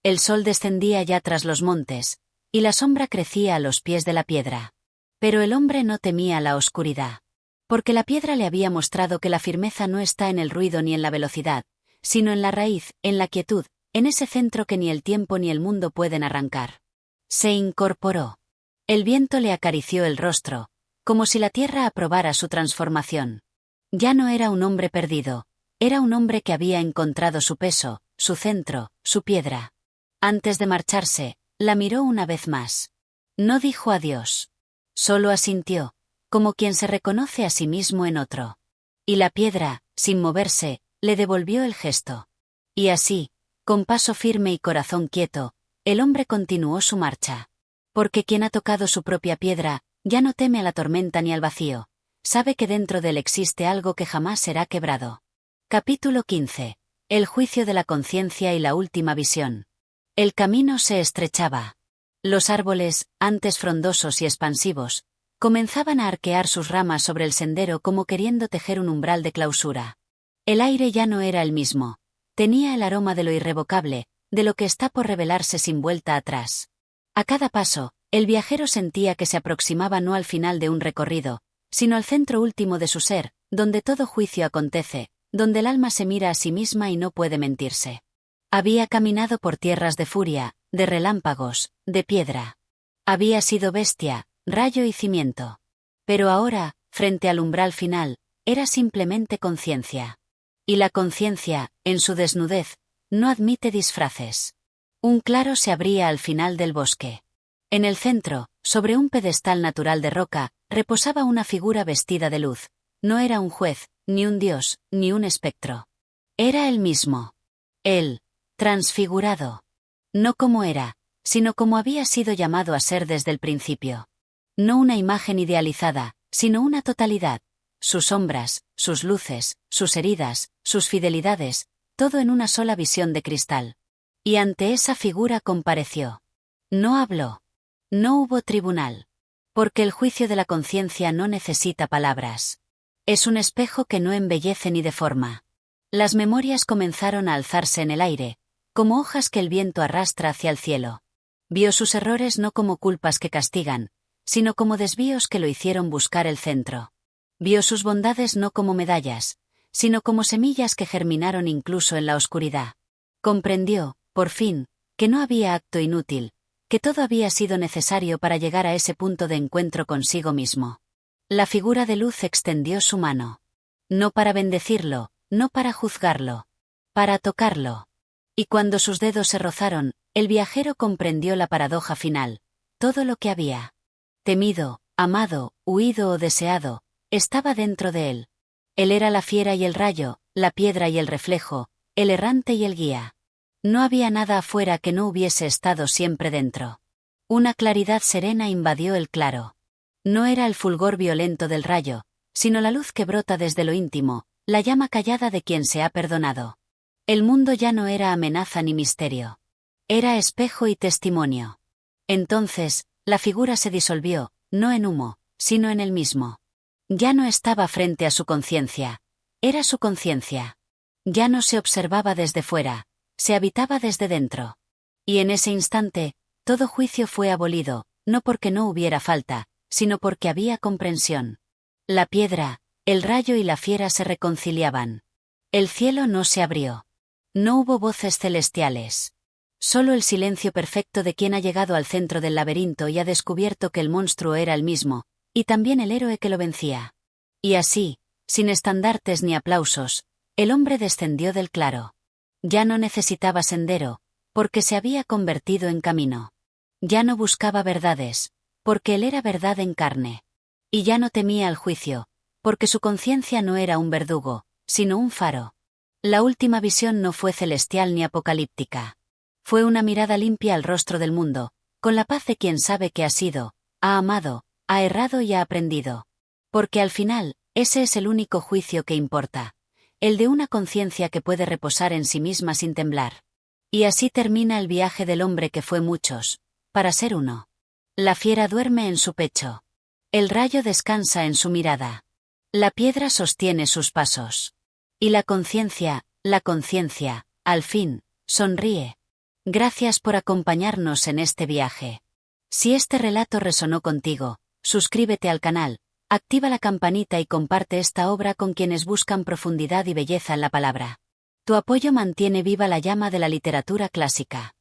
El sol descendía ya tras los montes, y la sombra crecía a los pies de la piedra. Pero el hombre no temía la oscuridad. Porque la piedra le había mostrado que la firmeza no está en el ruido ni en la velocidad, sino en la raíz, en la quietud, en ese centro que ni el tiempo ni el mundo pueden arrancar. Se incorporó. El viento le acarició el rostro, como si la tierra aprobara su transformación. Ya no era un hombre perdido, era un hombre que había encontrado su peso, su centro, su piedra. Antes de marcharse, la miró una vez más. No dijo adiós. Solo asintió, como quien se reconoce a sí mismo en otro. Y la piedra, sin moverse, le devolvió el gesto. Y así, con paso firme y corazón quieto, el hombre continuó su marcha. Porque quien ha tocado su propia piedra, ya no teme a la tormenta ni al vacío. Sabe que dentro de él existe algo que jamás será quebrado. Capítulo 15. El juicio de la conciencia y la última visión. El camino se estrechaba. Los árboles, antes frondosos y expansivos, comenzaban a arquear sus ramas sobre el sendero como queriendo tejer un umbral de clausura. El aire ya no era el mismo. Tenía el aroma de lo irrevocable, de lo que está por revelarse sin vuelta atrás. A cada paso, el viajero sentía que se aproximaba no al final de un recorrido, sino al centro último de su ser, donde todo juicio acontece, donde el alma se mira a sí misma y no puede mentirse. Había caminado por tierras de furia, de relámpagos, de piedra. Había sido bestia, rayo y cimiento. Pero ahora, frente al umbral final, era simplemente conciencia. Y la conciencia, en su desnudez, no admite disfraces. Un claro se abría al final del bosque. En el centro, sobre un pedestal natural de roca, reposaba una figura vestida de luz. No era un juez, ni un dios, ni un espectro. Era él mismo. Él, transfigurado. No como era, sino como había sido llamado a ser desde el principio. No una imagen idealizada, sino una totalidad. Sus sombras, sus luces, sus heridas, sus fidelidades, todo en una sola visión de cristal. Y ante esa figura compareció. No habló. No hubo tribunal. Porque el juicio de la conciencia no necesita palabras. Es un espejo que no embellece ni deforma. Las memorias comenzaron a alzarse en el aire, como hojas que el viento arrastra hacia el cielo. Vio sus errores no como culpas que castigan, sino como desvíos que lo hicieron buscar el centro. Vio sus bondades no como medallas, sino como semillas que germinaron incluso en la oscuridad. Comprendió, por fin, que no había acto inútil, que todo había sido necesario para llegar a ese punto de encuentro consigo mismo. La figura de luz extendió su mano. No para bendecirlo, no para juzgarlo. Para tocarlo. Y cuando sus dedos se rozaron, el viajero comprendió la paradoja final. Todo lo que había temido, amado, huido o deseado, estaba dentro de él. Él era la fiera y el rayo, la piedra y el reflejo, el errante y el guía. No había nada afuera que no hubiese estado siempre dentro. Una claridad serena invadió el claro. No era el fulgor violento del rayo, sino la luz que brota desde lo íntimo, la llama callada de quien se ha perdonado. El mundo ya no era amenaza ni misterio. Era espejo y testimonio. Entonces, la figura se disolvió, no en humo, sino en él mismo. Ya no estaba frente a su conciencia. Era su conciencia. Ya no se observaba desde fuera, se habitaba desde dentro. Y en ese instante, todo juicio fue abolido, no porque no hubiera falta, sino porque había comprensión. La piedra, el rayo y la fiera se reconciliaban. El cielo no se abrió. No hubo voces celestiales. Solo el silencio perfecto de quien ha llegado al centro del laberinto y ha descubierto que el monstruo era el mismo, y también el héroe que lo vencía. Y así, sin estandartes ni aplausos, el hombre descendió del claro. Ya no necesitaba sendero, porque se había convertido en camino. Ya no buscaba verdades, porque él era verdad en carne. Y ya no temía el juicio, porque su conciencia no era un verdugo, sino un faro. La última visión no fue celestial ni apocalíptica. Fue una mirada limpia al rostro del mundo, con la paz de quien sabe que ha sido, ha amado, ha errado y ha aprendido. Porque al final, ese es el único juicio que importa. El de una conciencia que puede reposar en sí misma sin temblar. Y así termina el viaje del hombre que fue muchos, para ser uno. La fiera duerme en su pecho. El rayo descansa en su mirada. La piedra sostiene sus pasos. Y la conciencia, al fin, sonríe. Gracias por acompañarnos en este viaje. Si este relato resonó contigo, suscríbete al canal, activa la campanita y comparte esta obra con quienes buscan profundidad y belleza en la palabra. Tu apoyo mantiene viva la llama de la literatura clásica.